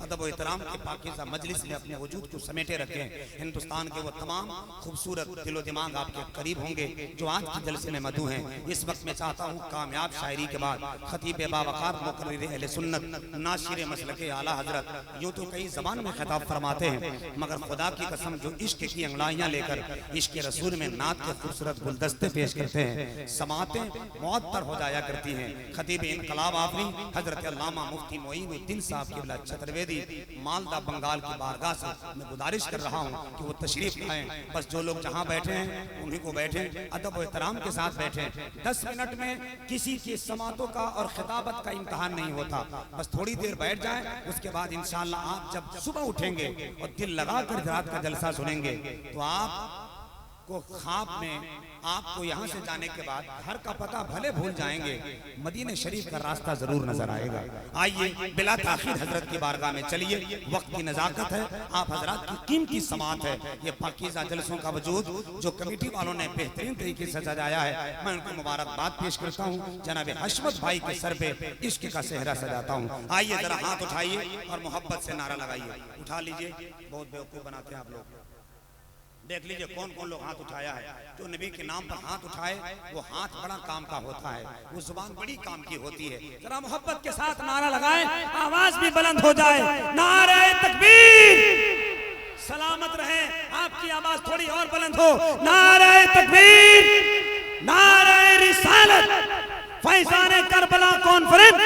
अदब व एहतराम के पाकीज़ा मजलिस में अपने वजूद को समेटे रखें। हिंदुस्तान के वो तमाम खूबसूरत दिलो दिमाग आपके करीब होंगे जो आज के जलसे में मधु हैं। इस वक्त मैं चाहता हूँ कामयाब शायरी के बाद खतीब बावकार मुकर्रिर अहले सुन्नत नाशिर मसलके आला हजरत यूँ तो कई ज़बान में खिताब फरमाते हैं, मगर खुदा की कसम जो इश्क की अंगड़ाइयाँ लेकर इश्क रसूल में नात के खूबसूरत गुलदस्ते पेश करते हैं, समातें मुअत्तर हो जाया करती हैं। खतीब इनकलाब आफरी हजरत अल्लामा मुफ्ती मोइनुद्दीन साहब क़िबला चतुर्वेदी मालदा बंगाल की बारगाह से मैं गुजारिश कर रहा हूँ कि वो तशरीफ लाएं। बस जो लोग जहाँ बैठे हैं उन्हीं को बैठें, अदब व एहतराम के साथ बैठें। 10 मिनट में किसी की समातों का और खिताबत का इम्तहान नहीं होता, बस थोड़ी देर बैठ जाएं, उसके बाद इंशाअल्लाह आप जब सुबह उठेंगे और दिल लगाकर रात का जलसा सुनेंगे तो आप को ख्वाब में आपको यहाँ से जाने के बाद घर का पता भले भूल जाएंगे, मदीने शरीफ का रास्ता जरूर नजर आएगा। आइए बिला ताखीर हजरत की बारगाह में चलिए, वक्त की नजाकत है, आप हजरत की कीमती समात है। ये पाकीज़ा जलसों का वजूद जो कमेटी वालों ने बेहतरीन तरीके से सजाया है, मैं उनको मुबारकबाद पेश करता हूँ। जनाब हशमत भाई के सर पे इश्क का सेहरा सजाता हूँ। आइए जरा हाथ उठाइए और मोहब्बत से नारा लगाइए। उठा लीजिए, बहुत बेवकूफ बनाते हैं आप लोग। देख लीजिए कौन कौन लोग हाथ उठाया है। जो नबी के नाम पर हाथ उठाए वो हाथ बड़ा काम का होता है, वो जुबान बड़ी काम की होती है। जरा मोहब्बत के साथ नारा लगाएं, आवाज भी बुलंद हो जाए। नारे तकबीर, सलामत रहे, आपकी आवाज थोड़ी और बुलंद हो। नारे तकबीर, नारे रिसालत, फैज़ाने करबला कॉन्फ्रेंस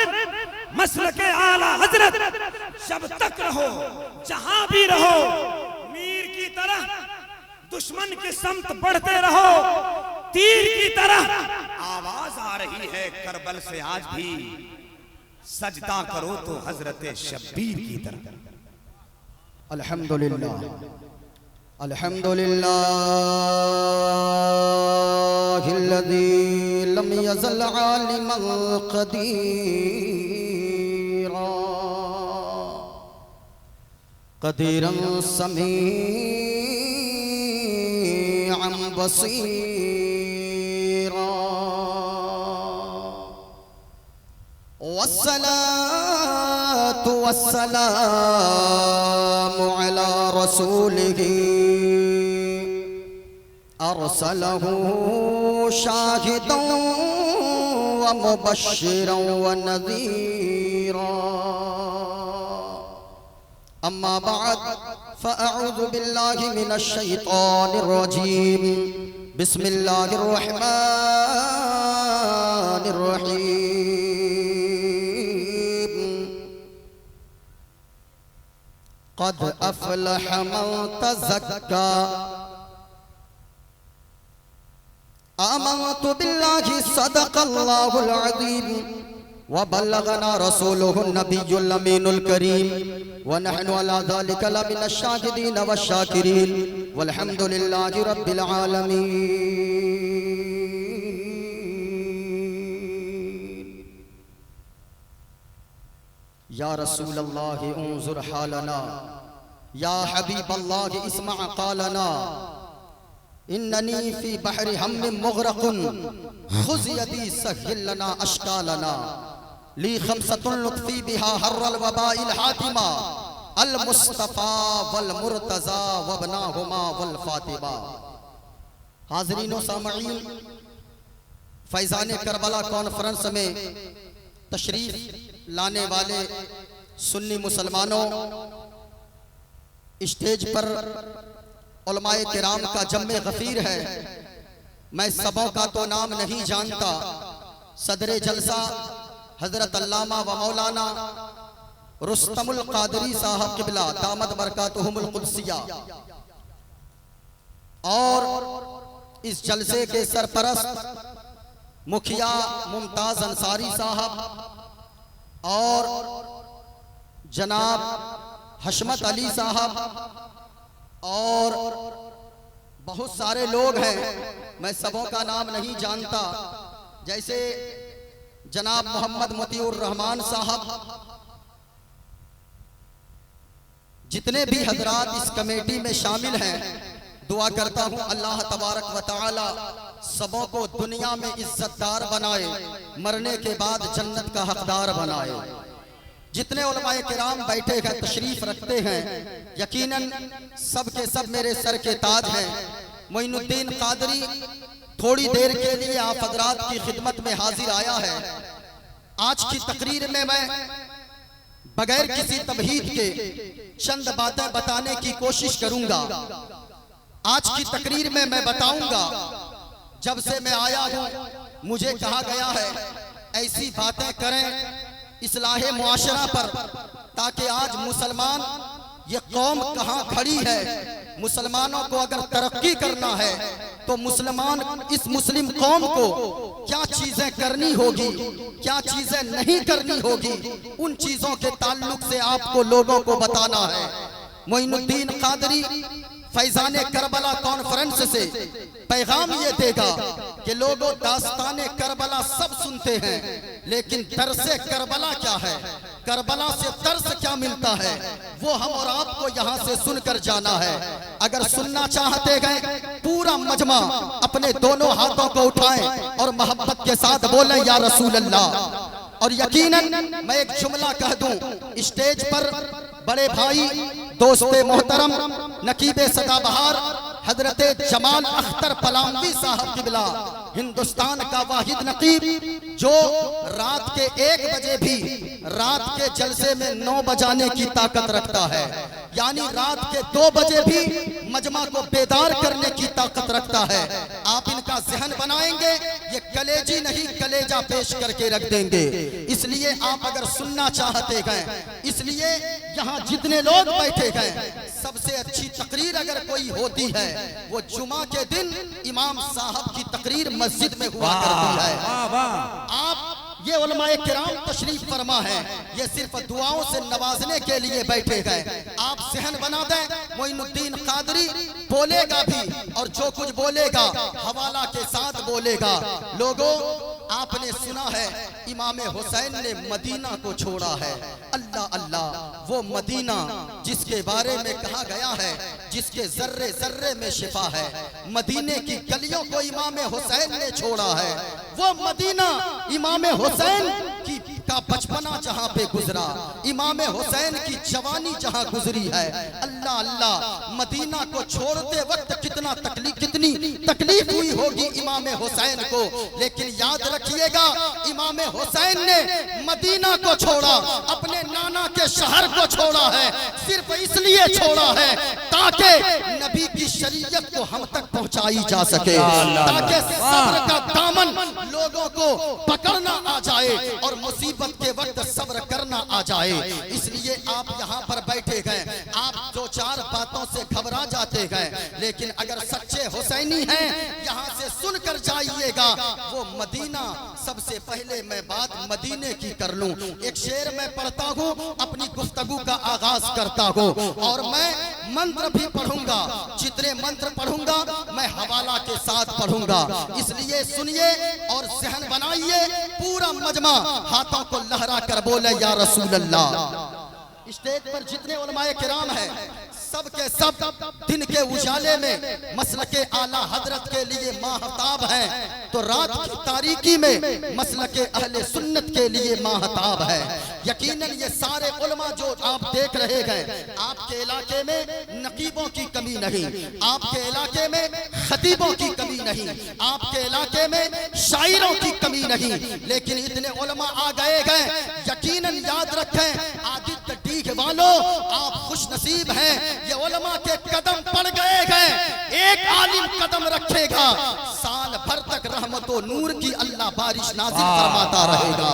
मसलके आला हजरत। जब तक रहो जहां भी रहो मीर की तरह दुश्मन के समत बढ़ते रहो, तीर की तरह आवाज आ रही है करबल से आज भी, सजदा करो तो हजरत शब्बीर की तरह। अल्हम्दुलिल्लाह अल्हम्दुलिल्लाहिल्लज़ी लम यज़ल आलिमल क़दीरा क़दीरन समीअन बसीरा वस्सलातु वस्सलामु अला रसूलिही अरसलहू शाहिदन व मुबश्शिरन व नज़ीरा। अम्मा बाद फ़अऊज़ु बिल्लाहि मिनश शैतानिर रजीम। बिस्मिल्लाहिर रहमानिर रहीम। क़द अफ़लह मन तज़क्का। आमन्तु बिल्लाहि सदक़ल्लाहुल अज़ीम व बल्लगना रसूलुहुन नबियुल अमीनुल करीम व नहनु अला ज़ालिका लमिनश शाहिदीन वश शाकिरीन वल्हम्दुलिल्लाहि रब्बिल आलमीन। या रसूल अल्लाह उन्ज़ुर हालना, या हबीब अल्लाह इस्मा क़ालना, इन्ननी फी बहरि हम्मिन मुग़रक़ुन खुज़ यदी सहिल लना अश्कालना। ली खमसतुन लुत्फ़ी बिहा हर्रल वबाइल हातिमा अल मुस्तफ़ा वल मुर्तज़ा वबनाहुमा वल फातिमा। हाज़रीन व सामईन, फैज़ाने करबला कॉन्फ्रेंस में तशरीफ लाने वाले सुन्नी मुसलमानों, स्टेज पर उलमाए किराम का जम्मे गफीर है। मैं सबों का तो नाम नहीं जानता। सदरे जलसा हजरत अल्लामा व मौलाना रुस्तमुल कादरी साहब क़िबला दामद बरकातुहुमुल कुद्सिया और इस जलसे के सरपरस्त मुखिया मुमताज अंसारी साहब और जनाब हशमत अली साहब और बहुत सारे लोग हैं, मैं सबों का नाम नहीं जानता। जैसे जनाब मोहम्मद मोतिउर रहमान साहब, जितने भी हजरात इस कमेटी में शामिल हैं, दुआ करता हूँ अल्लाह तबारक व तआला सबों को दुनिया में इज्जतदार बनाए, मरने के बाद जन्नत का हकदार बनाए। जितने उलमाए किराम बैठे हैं, तशरीफ रखते हैं, यकीनन सब के सब मेरे सर के ताज हैं। मोइनुद्दीन कादरी थोड़ी देर के लिए आप हजरात की खिदमत में हाजिर आया है। आज की तकरीर में मैं बगैर किसी तमहीद के चंद बातें बताने की कोशिश करूंगा। आज की तकरीर में मैं बताऊंगा, जब से मैं आया हूं मुझे कहा गया है ऐसी बातें करें इस्लाहे मुआशरा पर, ताकि आज मुसलमान ये कौम कहां खड़ी है। मुसलमानों को अगर तरक्की करना है तो मुसलमान इस मुस्लिम कौम को क्या चीजें करनी होगी, क्या चीजें नहीं करनी होगी, उन चीजों के ताल्लुक से आपको लोगों को बताना है। मोइनुद्दीन कादरी फैजाने करबला कॉन्फ्रेंस से पैगाम ये देगा कि लोगों दास्ताने करबला सब सुनते हैं, लेकिन दर्से करबला क्या है, करबला से दर्स क्या मिलता है, वो हम और आपको यहाँ से सुनकर जाना है। अगर सुनना चाहते गए पूरा मजमा अपने दोनों हाथों को उठाएं और मोहब्बत के साथ बोले या रसूल अल्लाह। और यकीनन मैं एक जुमला कह दूं, स्टेज पर बड़े भाई दोस्ते मोहतरम नकीबे सदाबहार हजरत जमाल अख्तर पलामवी साहब किबला, हिंदुस्तान का वाहिद नकीब जो रात के 1 बजे भी रात के जलसे में 9 बजाने की ताकत रखता है, यानी रात के 2 बजे भी मजमा को बेदार करने की ताकत रखता है। आप इनका जहन बनाएंगे, ये कलेजी नहीं कलेजा पेश करके रख देंगे। इसलिए आप अगर सुनना चाहते हैं, इसलिए यहाँ जितने लोग बैठे हैं, सबसे अच्छी तकरीर अगर कोई होती है वो जुमा के दिन इमाम साहब की तकरीर मस्जिद में हुआ करती है। आप ये उलमाए किराम तशरीफ फरमा है, ये सिर्फ दुआओं से नवाजने के लिए बैठे हैं। आप जहन बना दें, मोइनुद्दीन कादरी बोलेगा भी और जो कुछ बोलेगा हवाला के साथ बोलेगा। लोगों आपने सुना है इमाम हुसैन ने मदीना को छोड़ा है। अल्लाह अल्लाह, वो मदीना जिसके बारे में कहा गया है जिसके जर्रे जर्रे में शिफा है, मदीने की गलियों को इमाम हुसैन ने छोड़ा है। वो मदीना इमाम हुसैन की का बचपना जहाँ पे गुजरा, इमाम हुसैन की जवानी जहाँ गुजरी है। अल्लाह अल्लाह, मदीना को छोड़ते वक्त कितनी तकलीफ हुई होगी इमाम हुसैन को, लेकिन याद रखिएगा इमाम हुसैन ने मदीना को छोड़ा, अपने नाना के शहर को छोड़ा है, सिर्फ इसलिए छोड़ा है ताकि नबी की शरीयत को हम तक पहुंचाई जा सके, ताकि सब्र का दामन लोगों को पकड़ना आ जाए और मुसीबत के वक्त सब्र करना आ जाए। इसलिए आप यहाँ पर बैठे गए, आप 2-4 बातों से घबरा जाते गए, लेकिन अगर सच्चे हुसैनी हैं यहाँ से सुनकर जाइएगा। वो मदीना, सबसे पहले मैं बात मदीने की कर लूं। एक शेर मैं पढ़ता हूँ, अपनी गुफ्तगू का आगाज करता हूँ, और मैं मंत्र भी पढ़ूंगा। जितने मंत्र पढ़ूंगा मैं हवाला के साथ पढ़ूंगा, इसलिए सुनिए और जहन बनाइए। पूरा मजमा हाथों को लहरा कर बोले या रसूल अल्लाह। स्टेज पर जितने उलमाए किराम हैं सब के सब दिन के उजाले में मसलके आला हजरत के लिए माहताब हैं, तो रात की तारीकी में मसलके अहले सुन्नत के लिए माहताब है। यकीनन ये सारे उलमा जो आप देख रहे हैं, आपके इलाके में नकीबों की कमी नहीं, आपके इलाके में खतीबों की कमी नहीं, आपके इलाके में शायरों की कमी नहीं, लेकिन इतने उलमा आ गए गए। यकीनन याद रखें आदित्य डीग वालों, आप खुश नसीब हैं, ये उलमा के कदम पड़ गए गए। एक आलिम कदम रखेगा, साल भर तक रहमतो नूर की अल्लाह बारिश नाज़िल फरमाता रहेगा।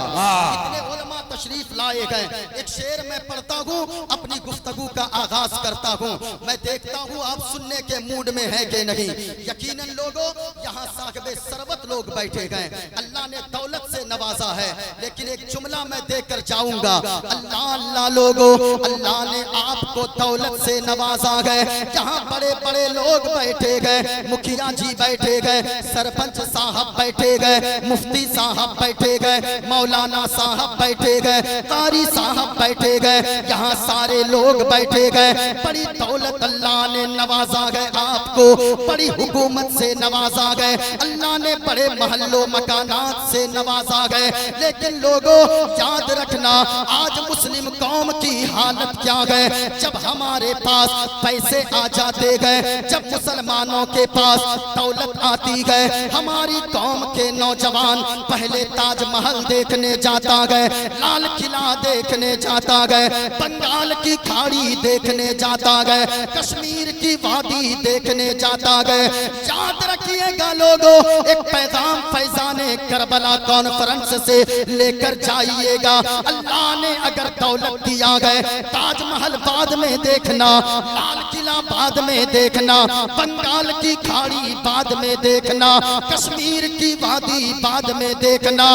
इतने उलमा तशरीफ लाए गए। एक शेर मैं पढ़ता हूँ, अपनी गुफ्तगू का आगाज करता हूँ। मैं देखता हूँ आप सुनने के मूड में है कि नहीं। यकीनन लोगों यहाँ साहिबे सरबत लोग बैठे गए, अल्लाह ने दौलत से नवाजा है, लेकिन एक जुमला मैं देकर जाऊंगा। अल्लाह अल्लाह लोगों, अल्लाह ने आपको आपको दौलत से नवाजा गए। यहाँ बड़े बड़े लोग बैठे गए, मुखिया जी बैठे गए, सरपंच साहब बैठे गए, मुफ्ती साहब बैठे गए, मौलाना साहब बैठे गए, कारी साहब बैठे गए, यहाँ सारे लोग बैठे गए। बड़ी दौलत अल्लाह ने नवाजा गए, आपको बड़ी हुकूमत से नवाजा गए, अल्लाह ने बड़े महल्लों मकानात से नवाजा गए। लेकिन लोगों याद रखना, आज मुस्लिम कौम की हालत क्या है। जब हमारे पास पैसे आ जाते गए, जब मुसलमानों के पास दौलत आती गए, हमारी कौम के नौजवान पहले ताजमहल देखने जाता गए, लाल किला देखने जाता गए, बंगाल की खाड़ी देखने जाता गए, कश्मीर की वादी देखने जाता गए। याद रखिएगा लोगों, एक पैगाम फैजाने करबला कॉन्फ्रेंस से लेकर जाइएगा। अल्लाह ने अगर दौलत दिया गए, ताजमहल बाद में देखना, लाल किला बाद में देखना, बंगाल की खाड़ी बाद में देखना, कश्मीर की वादी बाद में देखना,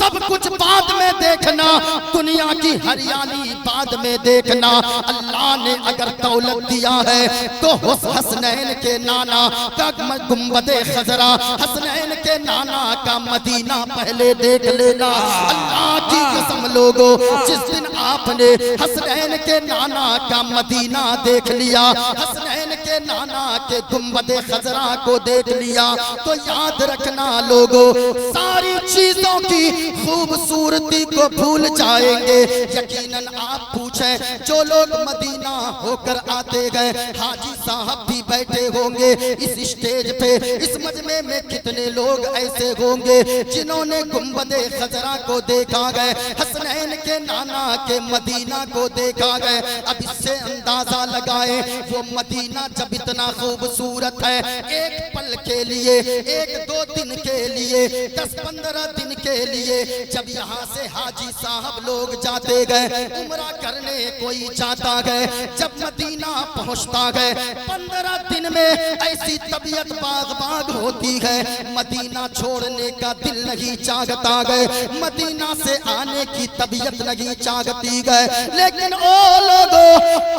सब कुछ बाद में देखना, दुनिया की हरियाली बाद में देखना। अल्लाह ने अगर दौलत दिया है तो हसनैन के नाना का गुंबदे खजरा, हसनैन के नाना का मदीना पहले देख लेना। अल्लाह की कसम लोगों, जिस दिन आपने हसनैन के नाना का मदीना देख लिया, हसनैन के नाना के गुंबदे खजरा को देख लिया, तो याद रखना लोगों, सारी चीजों की खूबसूरती को भूल जाएंगे। यकीनन आप पूछें, जो लोग मदीना होकर आते गए, हाजी साहब भी बैठे होंगे इस स्टेज पे, इस मजमे में कितने लोग ऐसे होंगे जिन्होंने गुंबदे खजरा को देखा गए, हसनैन के नाना के मदीना को देखा गए। अब इससे अंदाजा लगाए वो मदीना जब इतना खूबसूरत है, एक पल के लिए, एक दो दिन के लिए, 10-15 दिन के लिए, जब यहाँ से हाजी साहब लोग जाते गए, उम्रा करने कोई जाता गए, जब मदीना पहुँचता गए, 15 दिन में ऐसी तबीयत बाग बाग होती है, मदीना छोड़ने का दिल नहीं चाहता गए, मदीना से आने की तबीयत नहीं चाहती गए। लेकिन ओ लोगों,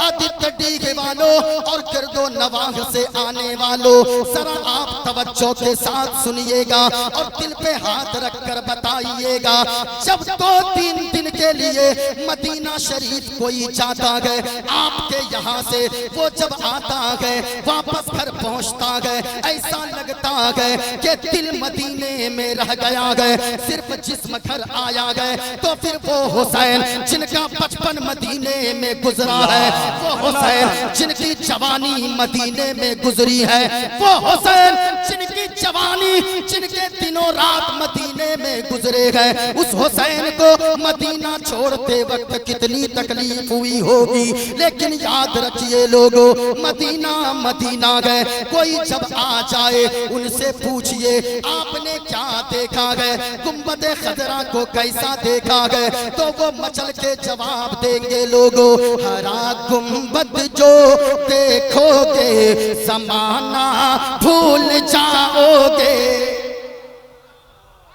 आदित्य डीगे वालों और गिरदो नवाह से आने वालों, जरा आप तवज्जो के साथ सुनिएगा और दिल पे हाथ रखकर बताइएगा। जब 2-3 दिन के लिए मदीना शरीफ कोई जाता गए, आपके यहाँ से वो जब आता गए, वापस घर पहुँचता गए, ऐसा लगता गए कि दिल मदीने में रह गया गए, सिर्फ जिस्म घर आया गए। तो फिर वो हुसैन जिनका बचपन मदीने में गुजरा है, वो हुसैन जिनकी जवानी मदीने में गुजरी है, वो हुसैन जिनकी जवानी, जिनके दिनों रात मदीने में गुजरे गए, उस हुसैन को मदीना छोड़ते वक्त कितनी तकलीफ हुई होगी। लेकिन याद रखिए लोगों, मदीना मदीना गए, कोई जब आ जाए उनसे पूछिए आपने क्या देखा गए, गुंबदे खजरा को कैसा देखा गए, तो वो मचल के जवाब देंगे लोगों, हरा गुंबद जो देखोगे समाना भूल जाओगे।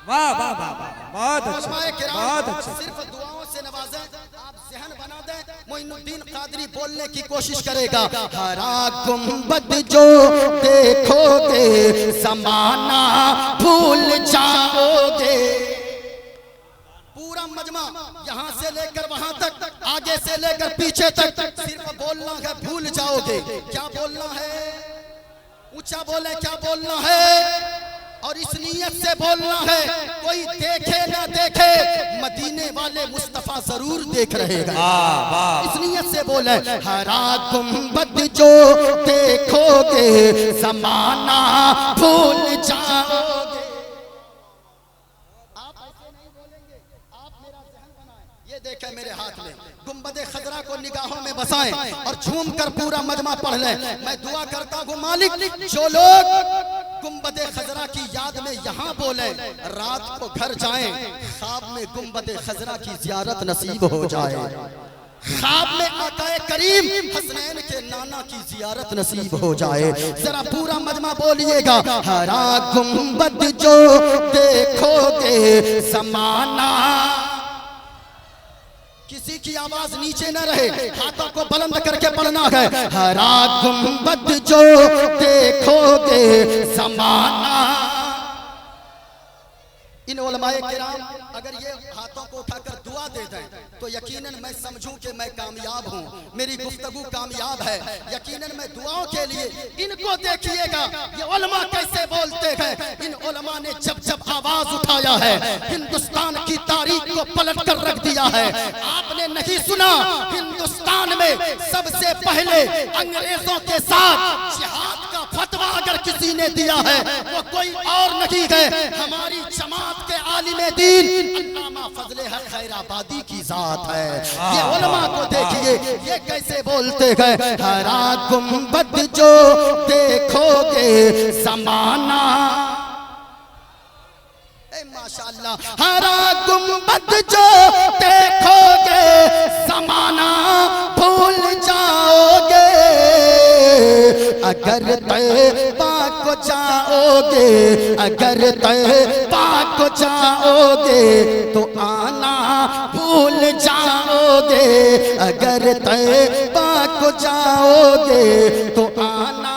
वाह वाह वाह, बहुत अच्छा, बहुत अच्छा। सिर्फ दुआओं से नवाजें, आप ज़हन बना दें, मोइनुद्दीन कादरी बोलने की कोशिश करेगा, हरा गुंबद जो देखोगे समाना भूल जाओगे। पूरा मजमा यहाँ से लेकर वहां तक, आगे से लेकर पीछे तक सिर्फ बोलना है भूल जाओगे। क्या बोलना है? ऊंचा बोले, क्या बोलना है? और इस नीयत से बोलना है, कोई देखे ना देखे, मदीने वाले मुस्तफा जरूर देख रहेगा। इस नीयत से बोले, हरा गुंबद जो देखोगे समाना भूल जाओगे। आप ऐसे नहीं बोलेंगे, आप मेरा ज़हन बनाएं। ये देखें मेरे हाथ में, गुंबदे खजरा को निगाहों में बसाएं और झूम कर पूरा मजमा पढ़ लें। मैं दुआ करता हूँ मालिक, जो लोग गुंबदे खजरा की याद में यहाँ बोले, रात को घर जाएं, ख्वाब में गुंबदे खजरा की जियारत नसीब हो जाए, ख्वाब में आकाए करीम हसनैन के नाना की जियारत नसीब हो जाए। जरा पूरा मजमा बोलिएगा, हरा गुंबद जो देखोगे समाना। किसी की आवाज नीचे न रहे, हाथों को बुलंद करके पढ़ना है। हरा गुंबद जो देखोगे ज़माना। इन उलमाए किराम अगर ये हाथों को उठाकर दुआ दे दें तो यकीनन मैं समझूं कि मैं कामयाब हूं, मेरी गुफ्तगू कामयाब है। यकीनन मैं दुआओं के लिए इनको देखिएगा, ये उलमा कैसे बोलते हैं। इन उलमा ने जब जब आवाज उठाया है हिंदुस्तान की तारीख को पलट कर रख दिया है। आपने नहीं सुना हिंदुस्तान में सबसे पहले अंग्रेजों के साथ जिहाद का फतवा अगर किसी ने दिया है वो कोई और नहीं है, हमारी जमात के आलिमे दीन अल्लामा फजले हक खैराबादी की जात है। ये उलमा को देखिए ये कैसे बोलते हैं। हरा गुंबद जो देखोगे ज़माना, माशाअल्लाह, हरा गुंबद जो देखोगे ज़माना भूल जाओगे। अगर तैबा को जाओगे, अगर तैबा को जाओगे तो आना भूल जाओगे। अगर तैबा को जाओगे तो आना।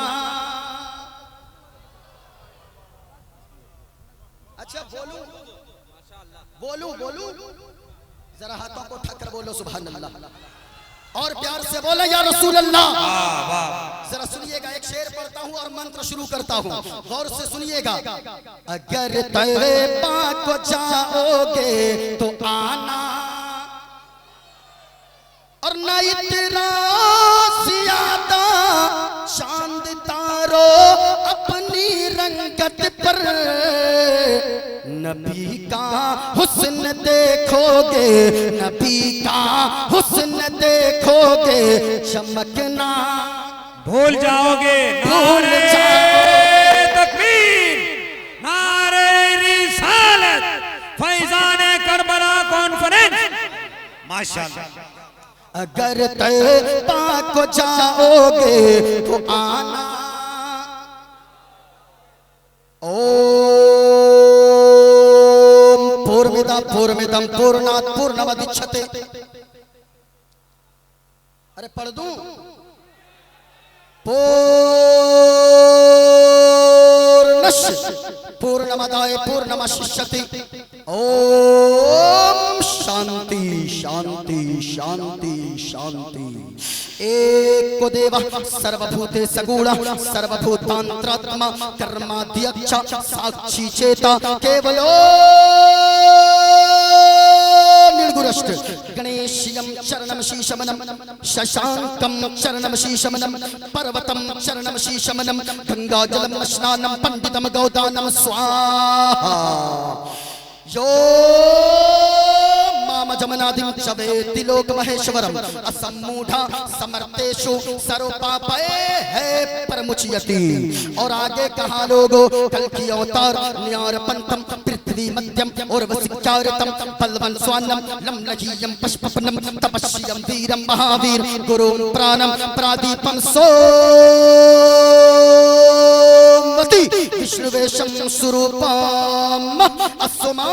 अच्छा बोलू बोलू जरा हाथों को उठाकर बोलो सुभान अल्लाह और प्यार से बोलो या रसूल अल्लाह। जरा सुनिएगा, एक शेर पढ़ता हूँ और मंत्र शुरू करता हूँ, गौर से सुनिएगा। अगर तैबा को जाओगे तो आना और न इतना ज्यादा चांद तारो अपनी रंगत पर, नबी का हुस्न देखोगे, नबी का हुस्न देखोगे, चमकना भूल जाओगे। भूल नारे तकबीर, नारे रिसालत, फैज़ाने करबला कॉन्फ्रेंस। माशाअल्लाह। अगर तैबा को जाओगे तो आना। ओम पूर्णमिदं पूर्णमिदं पूर्णात् पूर्णमुदच्यते। अरे पढ़ दूं? पूर्णमदाय पूर्णमशिष्यति। ओम शांति शांति शांति शांति। एक को देव सर्वभूते सगुण सर्वभूतांतरात्मा कर्माध्यक्ष साक्षी चेता केवलो निर्गुणश्च गणेश्यं चरणं शीशमनं शशांकं चरणं शीशमनं पर्वतं चरणं शीशमनं गंगाजलं स्नानं पंडितं गौदानं स्वाहा। यो मामजमनादिं चवेति लोक महेश्वरम असम्मूढ़ा समर्थेषु सर्वपापैः परमुच्यति। और आगे कहा लोगों कल की अवतार न्यार पंथम पृथ्वी मध्यम और वसिक्यारतम बलवन स्वान्नम लम्लहीयम पशुपनम तपस्यम वीरम महावीर गुरुम प्राणम प्रादीपम सोमवती विष्णुवेशम स्वरूपम असुमा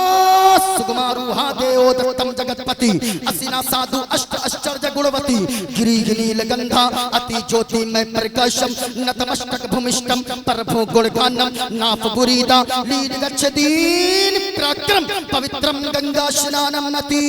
सुकुमारुहा देवोदत्तम जगतपति असिना साधु अष्ट आश्चर्य गुणवती गिरिगिनील गंधा अति ज्योतिमय प्रकाशम नतमस्तक भूमिष्ठम प्रभु गुणगानम नाफ बुरीदा लीड गच्छदीन प्रक्रम पवित्रम गंगा स्नानम नती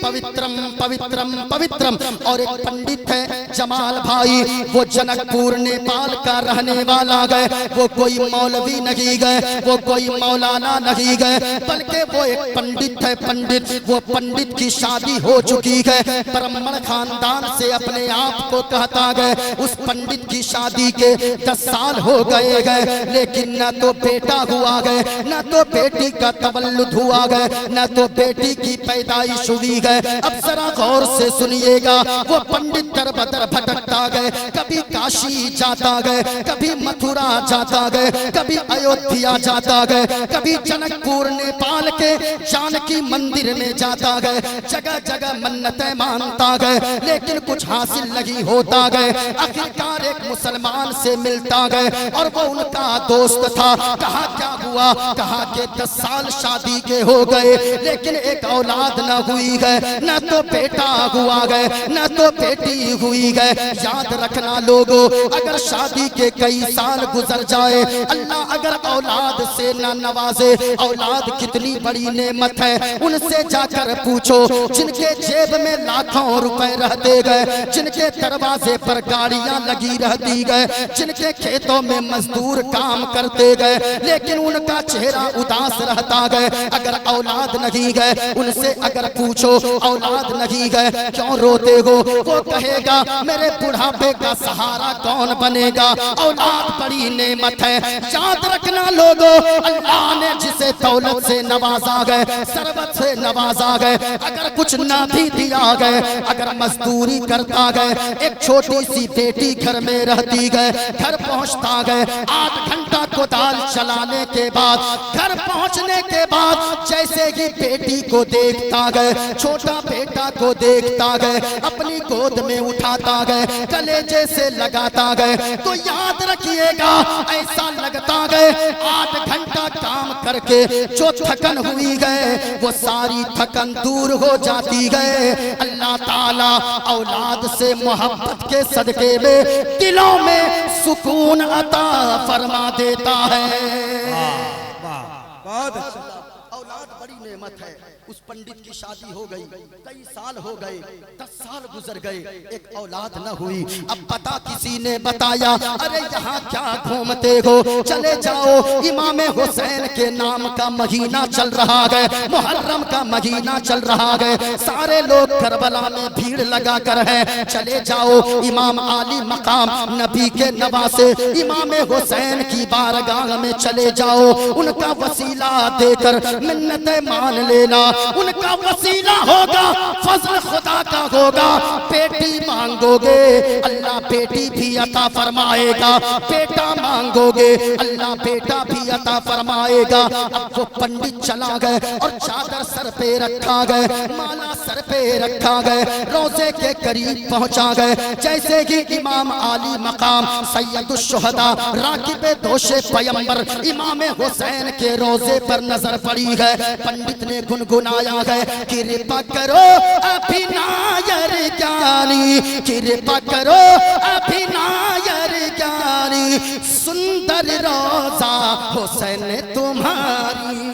पवित्रम पवित्रम पवित्रम। और एक पंडित है जमाल भाई, वो जनकपुर नेपाल का रहने वाला गए, वो कोई मौलवी नहीं गए, वो कोई मौलाना नहीं गए, बल्कि वो एक पंडित है। पंडित, वो पंडित की शादी हो चुकी है, ब्राह्मण खानदान से अपने आप को कहता गए। उस पंडित की शादी के 10 साल हो गए गए, लेकिन न तो बेटा हुआ गए, न तो बेटी का तवल्लुद हुआ गए, न तो बेटी की पैदाइश हुई गए। अब जरा गौर से सुनिएगा, वो पंडित दर बदर भटकता गए, कभी काशी जाता गए, कभी मथुरा जाता गए, कभी अयोध्या जाता गए, कभी जनकपुर नेपाल के जानकी मंदिर में जाता गए, जगह जगह मन्नतें मानता गए, लेकिन कुछ हासिल नहीं होता गए। आखिरकार एक मुसलमान से मिलता गए और वो उनका दोस्त था। कहा क्या हुआ? कहा कि 10 साल शादी के हो गए, लेकिन एक औलाद न हुई गए, न तो बेटा हुआ गए, न तो बेटी हुई गए। याद रखना लोगों, अगर शादी के कई साल गुजर जाए, अल्लाह अगर औलाद से न नवाजे, औलाद कितनी बड़ी नेमत है। उनसे जाकर पूछो जिनके जेब में लाखों रुपए रहते गए, जिनके दरवाजे पर गाड़ियां लगी रहती गए, जिनके खेतों में मजदूर काम करते गए, लेकिन उनका चेहरा उदास रहता गए। अगर औलाद नहीं गए, उनसे अगर पूछो औलाद नहीं गए क्यों रोते हो, वो कहेगा मेरे बुढ़ापे का सहारा कौन बनेगा। औलाद बड़ी नेमत है। याद रखना लोगों, अल्लाह ने जिसे दौलत से नवाजा गए, सरबत से नवाजा गए, अगर कुछ ना भी दिया गए, अगर मजदूरी करता गए, एक छोटी सी बेटी घर में रहती गए, घर पहुंचता गए, 8 घंटा कोदाल चलाने के बाद, घर पहुंचने के बाद जैसे ही बेटी को देखता गए, छोटा बेटा को देखता गए, अपनी गोद में उठाता गए, कलेजे से लगाता गए, तो याद रखिएगा ऐसा लगता गए 8 घंटा काम करके जो थकन हुई गए, वो सारी थकन दूर हो जाती गए। अल्लाह ताला औलाद से मोहब्बत के सदके में दिलों में सुकून अता फरमा देता है। बहुत अच्छा। औलाद बड़ी नेमत है। उस पंडित की शादी हो गई, कई साल हो गए, 10 साल गुजर गए, एक औलाद न हुई। अब पता किसी ने बताया, अरे यहाँ क्या घूमते हो, चले जाओ, इमाम हुसैन के नाम का महीना चल रहा है, मुहर्रम का महीना चल रहा है, सारे लोग करबला में भीड़ लगा कर है, चले जाओ इमाम आली मकाम नबी के नवासे इमाम हुसैन की बारगाह में चले जाओ, उनका वसीला देकर मिन्नतें मान लेना। उनका वसीला होगा, फजल खुदा का होगा। बेटी मांगोगे, अल्लाह बेटी भी अता फरमाएगा, बेटा मांगोगे, अल्लाह बेटा भी अता फरमाएगा। अब वो पंडित चला गए और चादर सर पे रखा गए, माला सर पे रखा गए, रोजे के करीब पहुंचा गए। जैसे कि इमाम आली मकाम सैयदुश्शुहदा राकिबे दोशे पैगंबर इमाम हुसैन के रोजे पर नजर पड़ी है, पंडित ने गुनगुनाया है, कृपा करो अभिनायर ज्ञानी, कृपा करो अभिनायर ज्ञानी, सुंदर रोजा हुसैन तुम्हारी।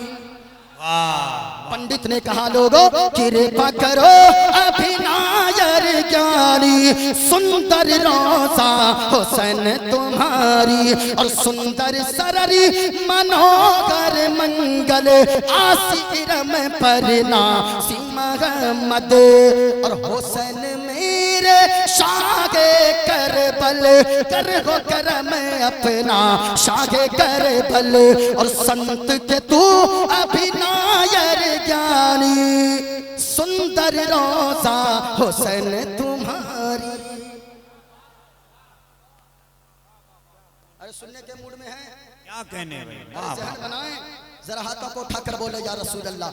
पंडित ने कहा लोगों कृपा करो अभिनायर ज्ञानी, सुंदर रोजा हुसैन तुम्हारी, और सुंदर सररी मनोहर मंगल आसिरम परना सिमहमद, और हुसैन मेरे शागे करबल कर हो करम अपना शागे करबल, और संत के तू अभिनायर ज्ञानी, सुंदर रोजा हुसैन तुम्हारी। अरे सुनने के मूड में है क्या कहने जहन बनाएं, जरा हाथों को उठाकर बोले या रसूल अल्लाह।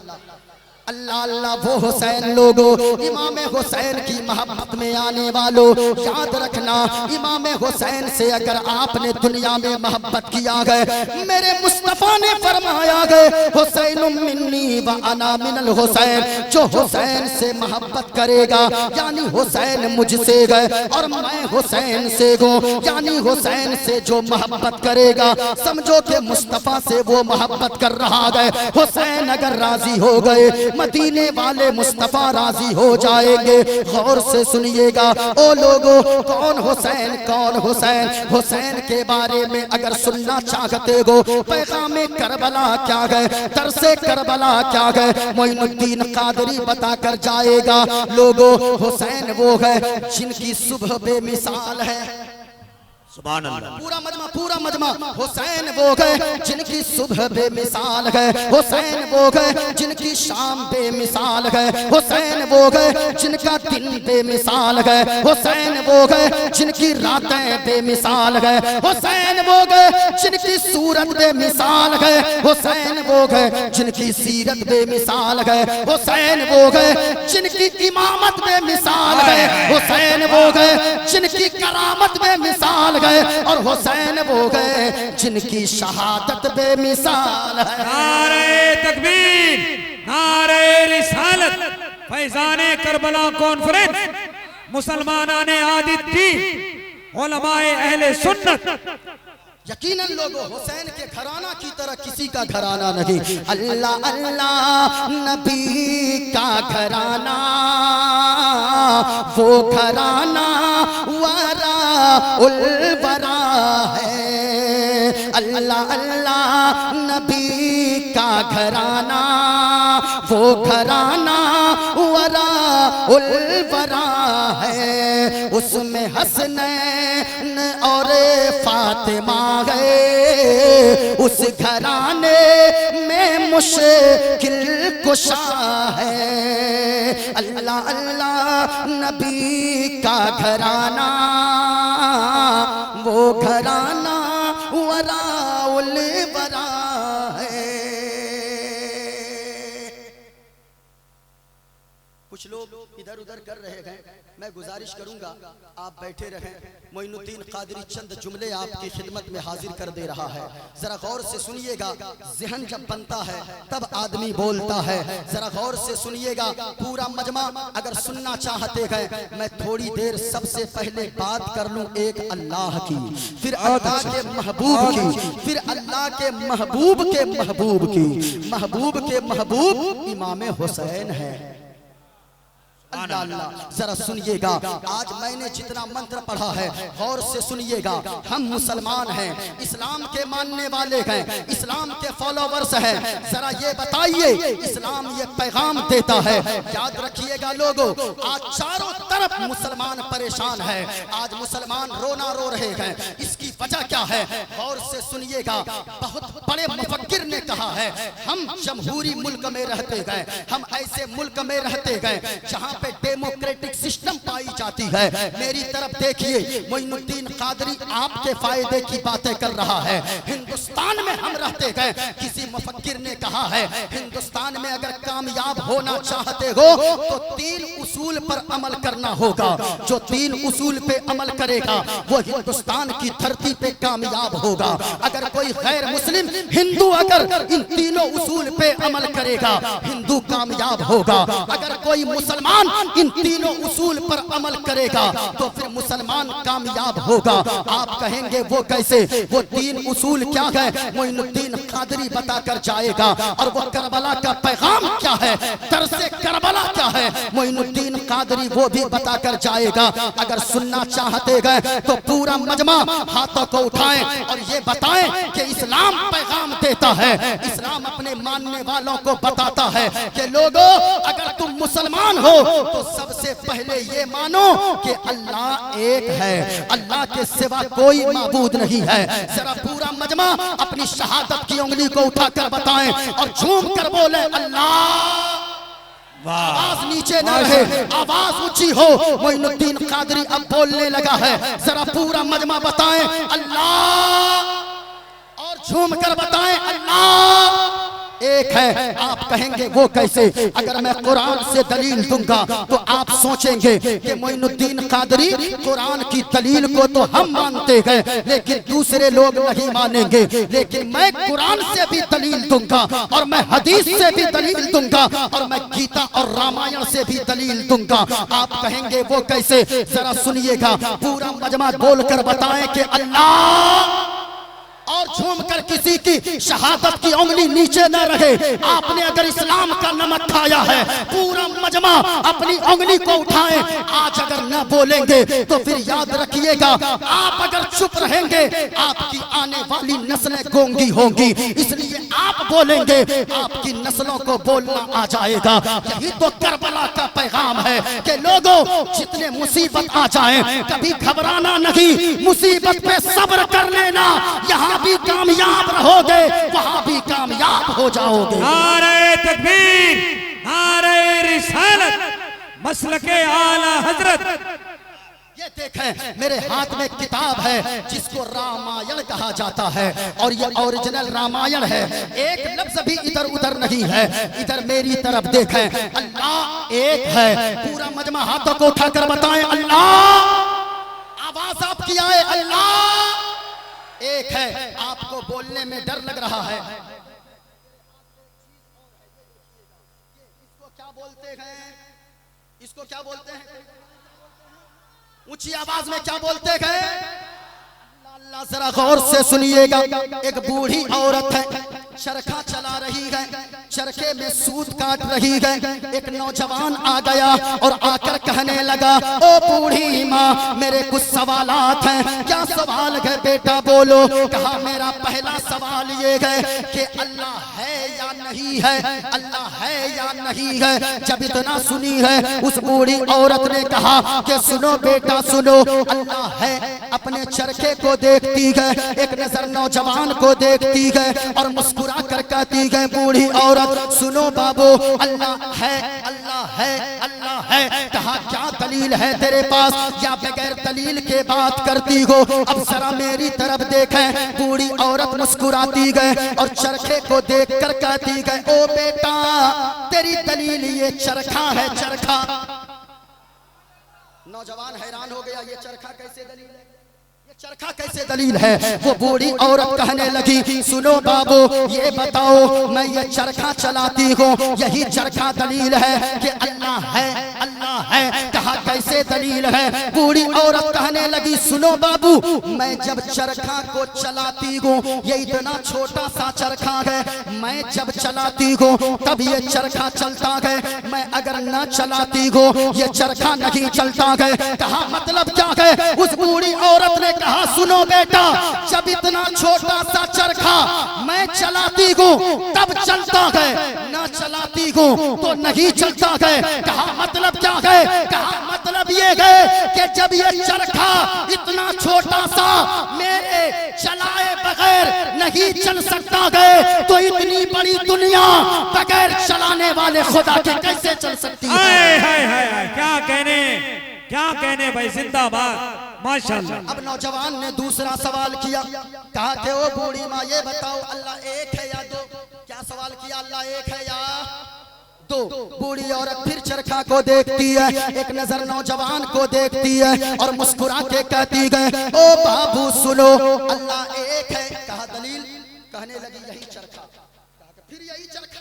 अल्लाह अल्लाह वो हुसैन लोगों, इमाम हुसैन की मोहब्बत में आने वालों, याद रखना इमाम हुसैन से अगर आपने दुनिया में मोहब्बत किया गए, मेरे मुस्तफा ने फरमाया गए हुसैन मिन्नी व अना मिनल हुसैन, जो हुसैन से मोहब्बत करेगा यानी हुसैन मुझसे गए और मैं हुसैन से गो, यानी हुसैन से जो मोहब्बत करेगा समझो कि मुस्तफा से वो मोहब्बत कर रहा है। हुसैन अगर राजी हो गए, मदीने वाले मुस्तफा राजी हो जाएंगे। गौर से सुनिएगा ओ लोगों, कौन हुसैन, कौन हुसैन, हुसैन के बारे में अगर सुनना चाहते हो, पैगामे करबला क्या गए, तरसे करबला क्या गए, मोइनुद्दीन कादरी बता कर जाएगा। लोगों हुसैन वो है जिनकी सुबह बेमिसाल है, सुभान अल्लाह। पूरा मजमा हुसैन वो गए जिनकी सुबह बेमिसाल गए, हुसैन वो गए जिनकी शाम बेमिसाल गए, हुसैन वो गए जिनका दिन बेमिसाल गए, हुसैन वो गए जिनकी रातें बेमिसाल गए, हुसैन वो गए जिनकी सूरत बेमिसाल गए, हुसैन वो गए जिनकी सीरत बेमिसाल गए, हुसैन वो गए जिनकी इमामत बेमिसाल गए, हुसैन वो गए जिनकी करामत बेमिसाल गए, और हुसैन वो गए जिनकी शहादत बेमिसाल है। नारे तकबीर, नारे रिसालत, फैजाने करबला कॉन्फ्रेंस, मुसलमानाने आदित्य, उलमाए अहले सुन्नत। यकीनन लोगों हुसैन के घराना की तरह किसी का घराना नहीं। अल्लाह अल्लाह नबी का घराना, वो घराना वरा उल वरा है। अल्लाह अल्लाह नबी का घराना, वो घराना वरा उल वरा है। उसमें हसनैन और फातिमा गए, उस घराने में मुश्किल कुशा है। अल्लाह अल्लाह नबी का घराना, वो घराना वराउल वरा है। कुछ लोग इधर उधर कर रहे हैं, मैं गुजारिश करूंगा आप बैठे रहें। मोइनुद्दीन कादरी चंद जुमले आपकी खिदमत में हाजिर कर दे रहा है, जरा गौर से सुनिएगा। ज़हन जब बनता है तब आदमी बोलता है, जरा गौर से सुनिएगा पूरा मजमा। अगर सुनना चाहते हैं मैं थोड़ी देर सबसे पहले बात कर लूं एक अल्लाह की, फिर अल्लाह के महबूब की, फिर अल्लाह के महबूब के महबूब की। महबूब के महबूब इमाम हुसैन है। अल्लाह अल्लाह, जरा सुनिएगा। आज मैंने जितना मंत्र पढ़ा है गौर से सुनिएगा। हम मुसलमान हैं, इस्लाम के मानने वाले हैं, इस्लाम के फॉलोवर्स हैं। जरा ये बताइए इस्लाम ये पैगाम देता है। याद रखिएगा लोगों, आज चारों तरफ मुसलमान परेशान है, आज मुसलमान रोना रो रहे हैं। इसकी वजह क्या है? गौर से सुनिएगा। बहुत बड़े मुफक्किर ने कहा है हम जमहूरी मुल्क में रहते गए, हम ऐसे मुल्क में रहते गए जहाँ पे डेमोक्रेटिक सिस्टम पाई जाती है। मेरी तरफ देखिए, मोइनुद्दीन कादरी आपके फायदे की बातें कर रहा है। हिंदुस्तान में हम रहते गए, किसी मुफक्किर ने कहा है हिंदुस्तान में अगर कामयाब होना चाहते हो तो 3 उसूल पर अमल करना होगा। जो 3 उसूल पे अमल करेगा वो हिंदुस्तान की धरती पे कामयाब होगा। अगर कोई गैर मुस्लिम हिंदू अगर इन तीनों उसूल पे अमल करेगा हिंदू कामयाब होगा। अगर कोई मुसलमान इन तीनों उसूल पर अमल करेगा तो फिर मुसलमान कामयाब होगा। आप कहेंगे वो कैसे? वो 3 उसूल क्या है मोइनुद्दीन कादरी बताकर जाएगा। और वो करबला का पैगाम क्या है, तरसे करबला क्या है, मोइनुद्दीन कादरी वो भी बताकर जाएगा। अगर सुनना चाहते गए तो पूरा मजमा हाथों को उठाएं और ये बताएं कि इस्लाम पैगाम देता है। इस्लाम अपने मानने वालों को बताता है कि लोगों अगर तुम मुसलमान हो तो सबसे पहले ये मानो कि अल्लाह एक है, अल्लाह के सिवा कोई माबूद नहीं है। जरा पूरा मजमा अपनी शहादत की उंगली को उठाकर बताएं और झूम कर बोले अल्लाह। आवाज नीचे न रहे, आवाज ऊंची हो। मोइनुद्दीन कादरी अब बोलने लगा है, जरा पूरा मजमा बताएं अल्लाह, और झूम कर बताएं अल्लाह एक है। आप कहेंगे वो कैसे? अगर मैं कुरान से दलील दूंगा तो आप सोचेंगे कि मोइनुद्दीन कादरी कुरान की दलील को तो हम मानते हैं लेकिन दूसरे लोग नहीं मानेंगे। लेकिन मैं कुरान से भी दलील दूंगा और मैं हदीस से भी दलील दूंगा और मैं गीता और रामायण से भी दलील दूंगा। आप कहेंगे वो कैसे? जरा सुनिएगा, पूरा मजमा बोलकर बताएं कि अल्लाह, और झूमकर किसी की शहादत की उंगली नीचे न रहे। आपने अगर इस्लाम का नमक खाया है पूरा मजमा अपनी उंगली को उठाएं। आज अगर न बोलेंगे तो फिर याद रखिएगा आप अगर चुप रहेंगे आपकी आने वाली नस्लें गूंगी होंगी। इसलिए आप बोलेंगे आपकी नस्लों को बोलना आ जाएगा। यही तो करबला का पैगाम है कि लोगों जितने मुसीबत आ जाए कभी घबराना नहीं, मुसीबत पे सब्र कर लेना। यहाँ भी कामयाब रहोगे, वहाँ भी कामयाब हो जाओगे। नारे तकबीर, नारे रिसालत, मसलके आला हजरत। ये देखें मेरे हाथ में किताब है जिसको रामायण कहा जाता है और ये ओरिजिनल रामायण है। एक लफ्ज भी इधर उधर नहीं है। इधर मेरी तरफ देखें, अल्लाह एक है। पूरा मजमा हाथों को उठाकर बताएं अल्लाह। आवाज आपकी आए, अल्लाह एक है। आपको बोलने में डर लग रहा है। इसको क्या बोलते हैं? इसको क्या बोलते हैं? ऊंची आवाज में क्या बोलते हैं? अल्लाह जरा गौर से सुनिएगा। एक बूढ़ी औरत है, चरखा चला रही है, चरखे में सूत काट रही है। एक नौजवान आ गया और आकर कहने लगा, ओ बूढ़ी माँ मेरे कुछ सवालात हैं। क्या सवाल है बेटा, बोलो। कहा मेरा पहला सवाल ये है कि अल्लाह है या नहीं है, अल्लाह है या नहीं है। जब इतना सुनी है उस बूढ़ी औरत ने कहा कि सुनो बेटा सुनो, अल्लाह है। अपने चरखे को देखती है, एक नजर नौजवान को देखती है और मुस्कुरा कर कहती है बूढ़ी औरत, सुनो बाबू अल्लाह है, अल्लाह है, अल्लाह है। कहा क्या दलील है तेरे पास या बगैर दलील के बात करती हो? अब जरा मेरी तरफ देखें। बूढ़ी औरत मुस्कुराती गए और चरखे को देखकर कहती गए, ओ बेटा तेरी दलील ये चरखा है, चरखा। नौजवान हैरान हो गया, ये चरखा कैसे दलील है, ये चरखा कैसे दलील है? वो बूढ़ी औरत कहने लगी, सुनो बाबू ये बताओ, मैं ये चरखा चलाती हूँ, यही चरखा दलील है कि अल्लाह है, अल्लाह है। कहा कैसे दलील है? बूढ़ी औरत कहने लगी, सुनो बाबू मैं जब चरखा को चलाती हूँ, ये इतना छोटा सा चरखा है, मैं जब चलाती हूँ तब ये चरखा चलता है, मैं अगर न चलाती हूँ ये चरखा नहीं चलता है। कहा मतलब क्या है? उस बूढ़ी औरत ने कहा, सुनो बेटा जब इतना छोटा सा चरखा मैं चलाती हूँ तब चलता है, न चलाती हूँ तो नहीं चलता है। कहा मतलब क्या है? कहा मतलब ये है कि जब ये चरखा इतना छोटा सा मेरे चलाए बगैर नहीं चल सकता है तो इतनी बड़ी दुनिया बगैर चलाने वाले खुदा के कैसे चल सकती है? क्या कहने भाई, जिंदाबाद माशाअल्लाह। अब नौजवान ने दूसरा सवाल किया, कहा कि ओ बूढ़ी माँ ये बताओ अल्लाह एक है या दो? क्या सवाल किया? अल्लाह एक है या दो? बूढ़ी औरत फिर चरखा को देखती है, एक नजर नौजवान को देखती है और मुस्कुरा के कहती है, ओ बाबू सुनो अल्लाह एक है। कहा दलील? कहने लगी यही चरखा। फिर यही चरखा,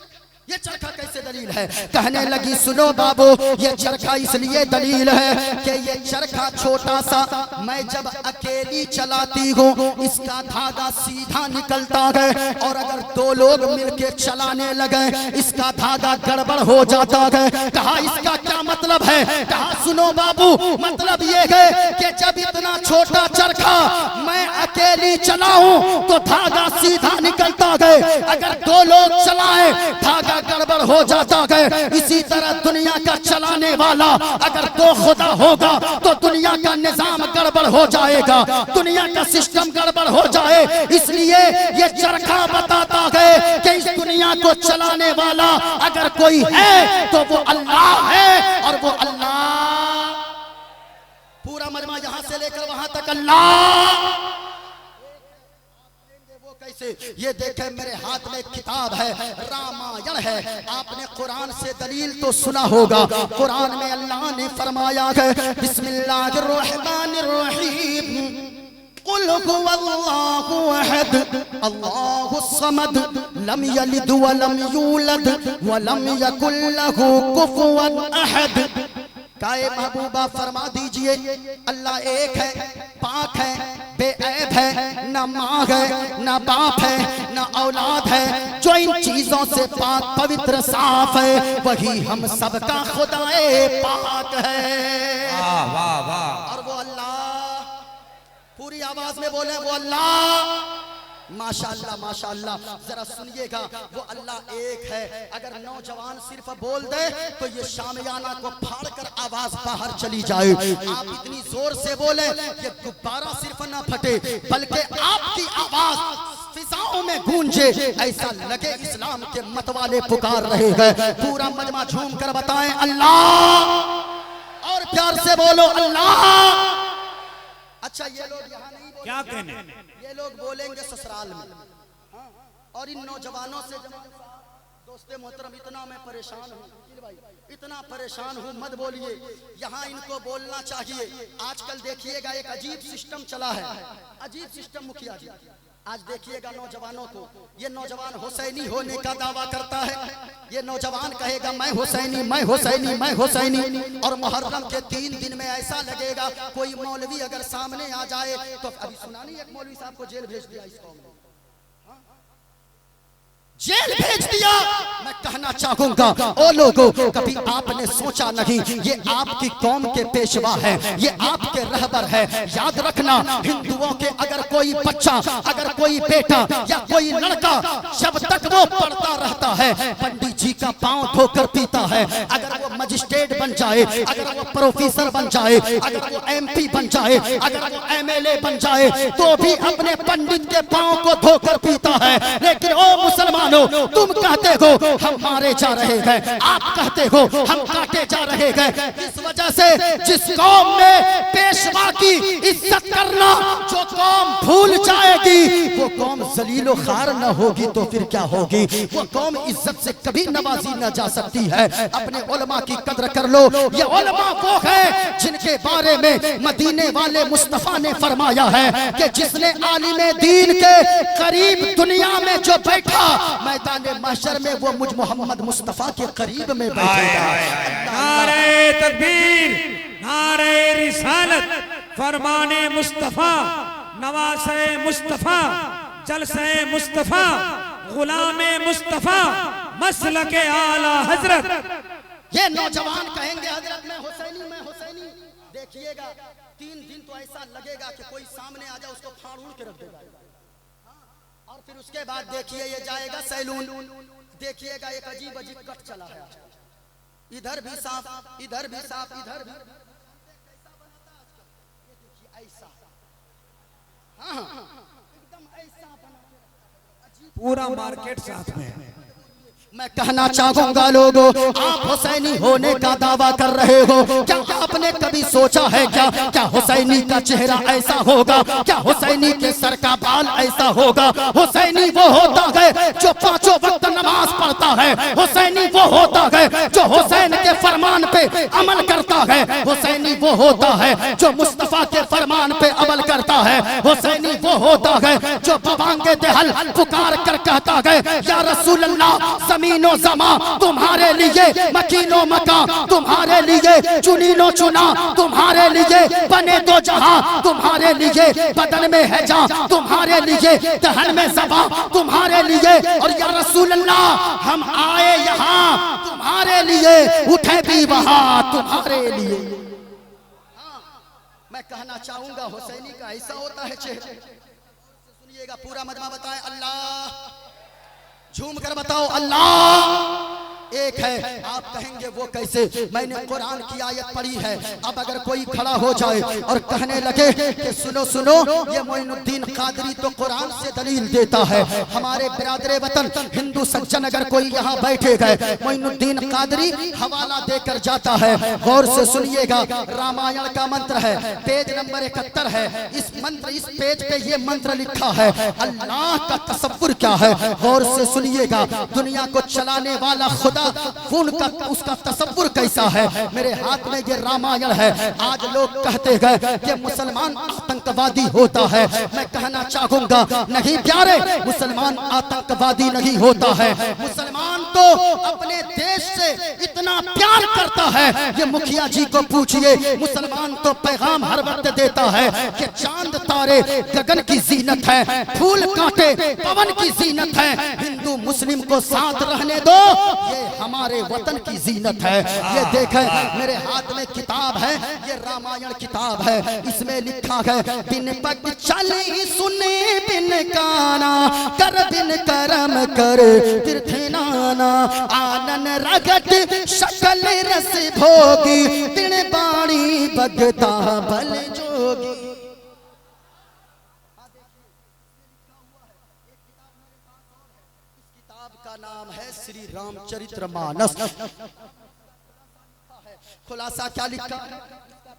ये चरखा कैसे दलील है? कहने लगी सुनो बाबू ये चरखा इसलिए दलील है कि ये चरखा छोटा सा मैं जब अकेली चलाती हूँ इसका धागा सीधा निकलता है और अगर दो लोग मिलके चलाने लगे इसका धागा गड़बड़ हो जाता है। कहा इसका क्या मतलब है? कहा सुनो बाबू मतलब ये है कि जब इतना छोटा चरखा मैं अकेली चलाऊं तो धागा सीधा निकलता है, अगर दो लोग चलाएं धागा गड़बड़ हो जाता है। इसी तरह दुनिया का चलाने वाला अगर दो खुदा होगा तो दुनिया का निजाम गड़बड़ हो जाएगा, दुनिया का सिस्टम गड़बड़ हो जाए। इसलिए ये चरखा बताता है कि इस दुनिया को चलाने वाला अगर कोई है तो वो अल्लाह है और वो अल्लाह पूरा मजमा यहां से लेकर वहां तक अल्लाह। कैसे? ये देखे मेरे हाथ में किताब है, रामायण है। आपने कुरान से दलील तो सुना होगा, कुरान में अल्लाह ने फरमाया है बिस्मिल्लाहिर्रहमानिर्रहीम कुल हुवल्लाहु अहद अल्लाहुस समद लम यलिद व लम यूलद व लम यकुल लहू कुफुवन अहद। काए महबूबा फरमा दीजिए अल्लाह एक है, पाक है, बेऐब है, न माँ है न बाप है न औलाद है, जो इन चीजों से पाक पवित्र साफ है वही हम सबका खुदाए पाक है। वाह वाह वाह। और वो अल्लाह पूरी आवाज में बोले वो अल्लाह। माशाअल्लाह माशाअल्लाह। जरा सुनिएगा, वो अल्लाह एक है। अगर नौजवान सिर्फ बोल दे तो ये शामियाना को फाड़कर आवाज बाहर चली जाए। आप इतनी जोर से बोले ये गुब्बारा सिर्फ ना फटे बल्कि आपकी आवाज फिजाओं में गूंजे, ऐसा लगे इस्लाम के मतवाले पुकार रहे हैं। पूरा मजमा झूम कर बताएं अल्लाह, और प्यार से बोलो अल्लाह। अच्छा ये लोग यहाँ नहीं बोलेंगे, क्या कहने, ये लोग बोलेंगे ससुराल में। हाँ? और इन नौजवानों से दोस्ते मोहतरम इतना मैं परेशान हूँ, इतना परेशान हूँ, मत बोलिए। यहाँ इनको बोलना चाहिए। आजकल देखिएगा एक अजीब सिस्टम चला है, अजीब सिस्टम मुखिया जी। आज देखिएगा नौजवानों को, ये नौजवान हुसैनी होने का दावा करता है। ये नौजवान कहेगा मैं हुसैनी, मैं हुसैनी, मैं हुसैनी। और मुहर्रम के 3 दिन में ऐसा लगेगा कोई मौलवी अगर सामने आ जाए तो, अभी सुना नहीं एक मौलवी साहब को जेल भेज दिया इस कौम ने, जेल भेज दिया। मैं कहना चाहूंगा ओ लोगों, कभी आपने सोचा नहीं ये आपकी कौम के पेशवा है, ये आपके रहबर है। याद रखना, हिंदुओं के अगर कोई बच्चा, अगर कोई बेटा या कोई लड़का जब तक वो पढ़ता रहता है, पंडित जी का पांव धोकर पीता है, अगर वो मजिस्ट्रेट बन जाए, अगर वो प्रोफेसर बन जाए, अगर वो MP बन जाए, अगर वो MLA बन जाए, तो भी अपने पंडित के पांव को धोकर पीता है। लेकिन ओ मुसलमान, तुम कहते हो हम मारे जा रहे हैं, आप कहते हो हम काटे जा रहे हैं। इस वजह से जिस कौम में पेशवा की इज्जत करना जो कौम भूल जाएगी, वो कौम जलीलो खार न होगी तो फिर क्या होगी? वो कौम इज्जत से कभी नवाजी न जा सकती है। अपने उलमा की कदर कर लो। ये उलमा वो है जिनके बारे में मदीने वाले मुस्तफा ने फरमाया है कि जिसने आलिम दीन के करीब दुनिया में जो बैठा, मैदान महशर में वो मुझ मोहम्मद मुस्तफा के करीब में बैठेगा। नारे तकबीर, नारे रिसालत, फरमाने मुस्तफा, नवासे मुस्तफा, जलसे मुस्तफा, गुलामे मुस्तफा, मसलके आला हजरत। ये नौजवान कहेंगे हजरत मैं हुसैनी, मैं हुसैनी। देखिएगा 3 दिन तो ऐसा लगेगा कि कोई सामने आ जाए उसको फाड़ उड़ के रख देगा। और फिर उसके बाद देखिए ये जाएगा सैलून, देखिएगा एक अजीब अजीब कट चला है। इधर भी सांप, इधर भी सांप, इधर भी ऐसा। हाँ एकदम ऐसा बना, पूरा मार्केट साथ में है। मैं कहना चाहूंगा लोगों, आप हुसैनी होने का दावा कर रहे हो, क्या आपने कभी सोचा है क्या हुसैनी का चेहरा ऐसा होगा? क्या हुसैनी के सर का बाल ऐसा होगा? हुसैनी वो होता है जो 5 वक्त नमाज पढ़ता है। हुसैनी वो होता है जो हुसैन के फरमान पे अमल करता है। हुसैनी वो होता है जो मुस्तफा के फरमान पे अमल करता है। हुसैनी वो होता है जो बबांगे देहल पुकार कर कहता है या रसूल अल्लाह, ज़मीनो ज़मा तुम्हारे लिए, मकीनो मका तुम्हारे लिए, चुनीनो चुना तुम्हारे लिए, बने दो जहां तुम्हारे लिए, बदन में है जान तुम्हारे लिए, दहन में ज़बा तुम्हारे लिए। और या रसूल अल्लाह हम आए यहाँ तुम्हारे लिए, उठे भी वहाँ तुम्हारे लिए। मैं कहना चाहूंगा हुसैनी का ऐसा होता है चेहरा। सुनिएगा पूरा मजमा बताए अल्लाह, झूम कर बताओ अल्लाह एक है। आप कहेंगे वो कैसे? मैंने कुरान की आयत पढ़ी है। अब अगर कोई खड़ा हो जाए और कहने लगे कि सुनो सुनो, ये मोइनुद्दीन कादरी तो कुरान से दलील देता है। हमारे बिरादरे वतन हिंदू सज्जन अगर कोई यहाँ बैठे गए, मोइनुद्दीन कादरी हवाला देकर जाता है। गौर से सुनिएगा, रामायण का मंत्र है, पेज नंबर 71 है। इस पेज पे ये मंत्र लिखा है। अल्लाह का तसव्वुर क्या है? गौर से सुनिएगा। दुनिया को चलाने वाला खुदा उनका उसका तसव्वुर कैसा है? मेरे हाथ में ये रामायण है। आज लोग कहते हैं कि मुसलमान आतंकवादी होता है। मैं कहना चाहूंगा नहीं प्यारे, मुसलमान आतंकवादी नहीं होता है। मुसलमान तो अपने देश से इतना प्यार करता है, ये मुखिया जी को पूछिए। मुसलमान तो पैगाम हर वक्त देता है कि चांद तारे गगन की जीनत है, फूल कांटे पवन की जीनत है, हिंदू मुस्लिम को साथ रहने दो, ये हमारे वतन की जीनत है। ये देखें मेरे हाथ में किताब है, ये रामायण किताब है, इसमें लिखा है बिन पग चली सुने बिन काना कर बिन करम कर तीर्थ नाना आनन रगत शकल रस भोगी दिन बाणी बगता बल जोगी। का नाम है श्री रामचरितमानस। खुलासा क्या लिखा है?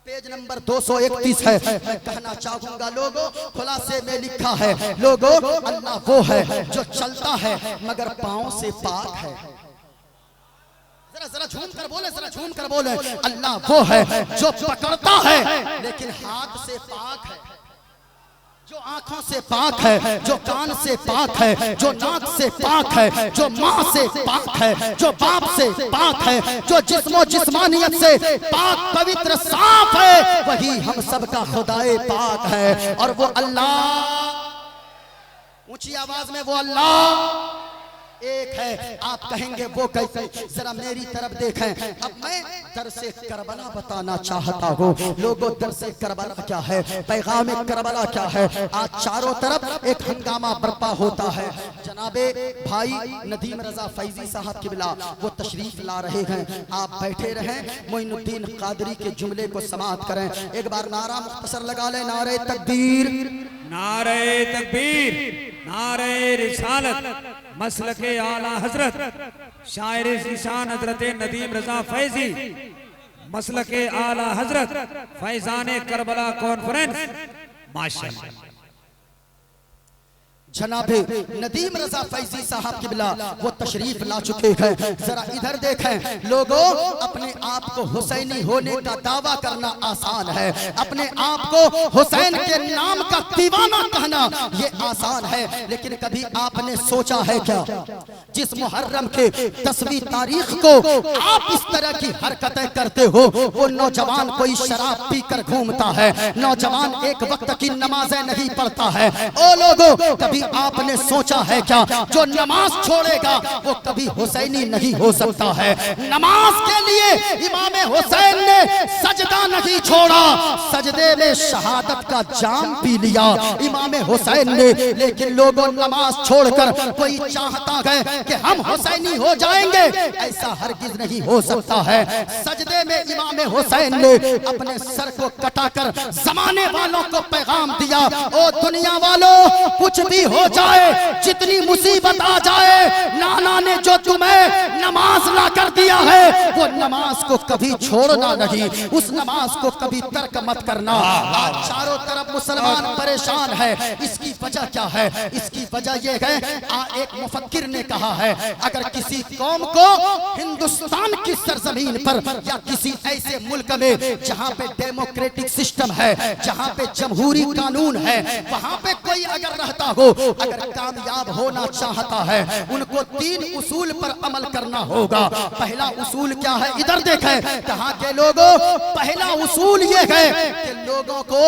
पेज नंबर 231 है। मैं कहना चाहूंगा लोगों, खुलासे में लिखा है लोगों, अल्लाह वो है जो चलता है मगर पांव से पाक है। जरा झूम कर बोले, जरा झूम कर बोले। अल्लाह वो है जो पकड़ता है लेकिन हाथ से पाक है, जो आंखों से पाक है, जो कान से पाक है, जो नाक से पाक है, जो माँ से पाक है, जो बाप से पाक है, जो जिस्मो जिस्मानियत से पाक पवित्र साफ है, वही हम सब का खुदाए पाक है। और वो अल्लाह, ऊंची आवाज में वो अल्लाह एक है। आप कहेंगे वो कैसे? जरा मेरी तरफ देखें। अब मैं दरसे करबला बताना चाहता हूँ लोगों। दरसे करबला क्या है, पैगाम करबला क्या है? आज चारों तरफ एक हंगामा बर्पा होता है। जनाबे भाई नदीम रजा फैजी साहब की बिला वो तशरीफ ला रहे हैं। आप बैठे रहें, मोइनुद्दीन कादरी के जुमले को समाप्त करें। एक बार नारा मुख्तसर लगा लें, नारे तकबीर, नारे तकबीर, नारे रिसालत, मसलके आला हजरत शायर ज़ीशान हजरत नदीम रजा फैजी, मसलके आला हजरत फैजान करबला कॉन्फ्रेंस। माशाअल्लाह जनाबे नदीम रजा फैजी साहब की बिला वो तशरीफ ला चुके हैं। जरा इधर देखें लोगों, अपने आप को हुसैनी होने का दावा करना आसान है, अपने आप को हुसैन के नाम का दीवाना कहना ये आसान है, लेकिन कभी आपने सोचा है क्या जिस मुहर्रम के 10वीं तारीख को आप इस तरह की हरकतें करते हो, वो नौजवान कोई शराब पीकर घूमता है, नौजवान एक वक्त की नमाजें नहीं पढ़ता है। ओ लोगों, कभी आपने सोचा है क्या जो नमाज छोड़ेगा वो कभी हुसैनी नहीं हो सकता है? नमाज के लिए इमाम हुसैन ने सजदा नहीं छोड़ा, सजदे में शहादत का जाम पी लिया इमाम हुसैन ने। लेकिन लोगों, नमाज छोड़कर कोई चाहता है कि हम हुसैनी हो जाएंगे, ऐसा हरगिज नहीं हो सकता है। सजदे में इमाम हुसैन ने अपने सर को कटाकर जमाने वालों को पैगाम दिया, ओ दुनिया वालों, कुछ भी हो जाए, जितनी मुसीबत आ जाए, नाना ने जो तुम्हें नमाज ला कर दिया है वो नमाज को कभी छोड़ना नहीं, उस नमाज को कभी तर्क मत करना। आज चारों तरफ मुसलमान परेशान है, इसकी वजह क्या है? इसकी वजह यह है, एक मुफक्किर ने कहा है, अगर किसी कौम को हिंदुस्तान की सरजमीन पर या किसी ऐसे मुल्क में जहाँ पे डेमोक्रेटिक सिस्टम है, जहाँ पे जमहूरी कानून है, वहाँ पे कोई अगर रहता हो, अगर कामयाब होना चाहता है, उनको 3 उसूल पर अमल करना होगा। पहला उसूल क्या है? इधर देखें कहाँ के लोगों, पहला उसूल ये है कि लोगों को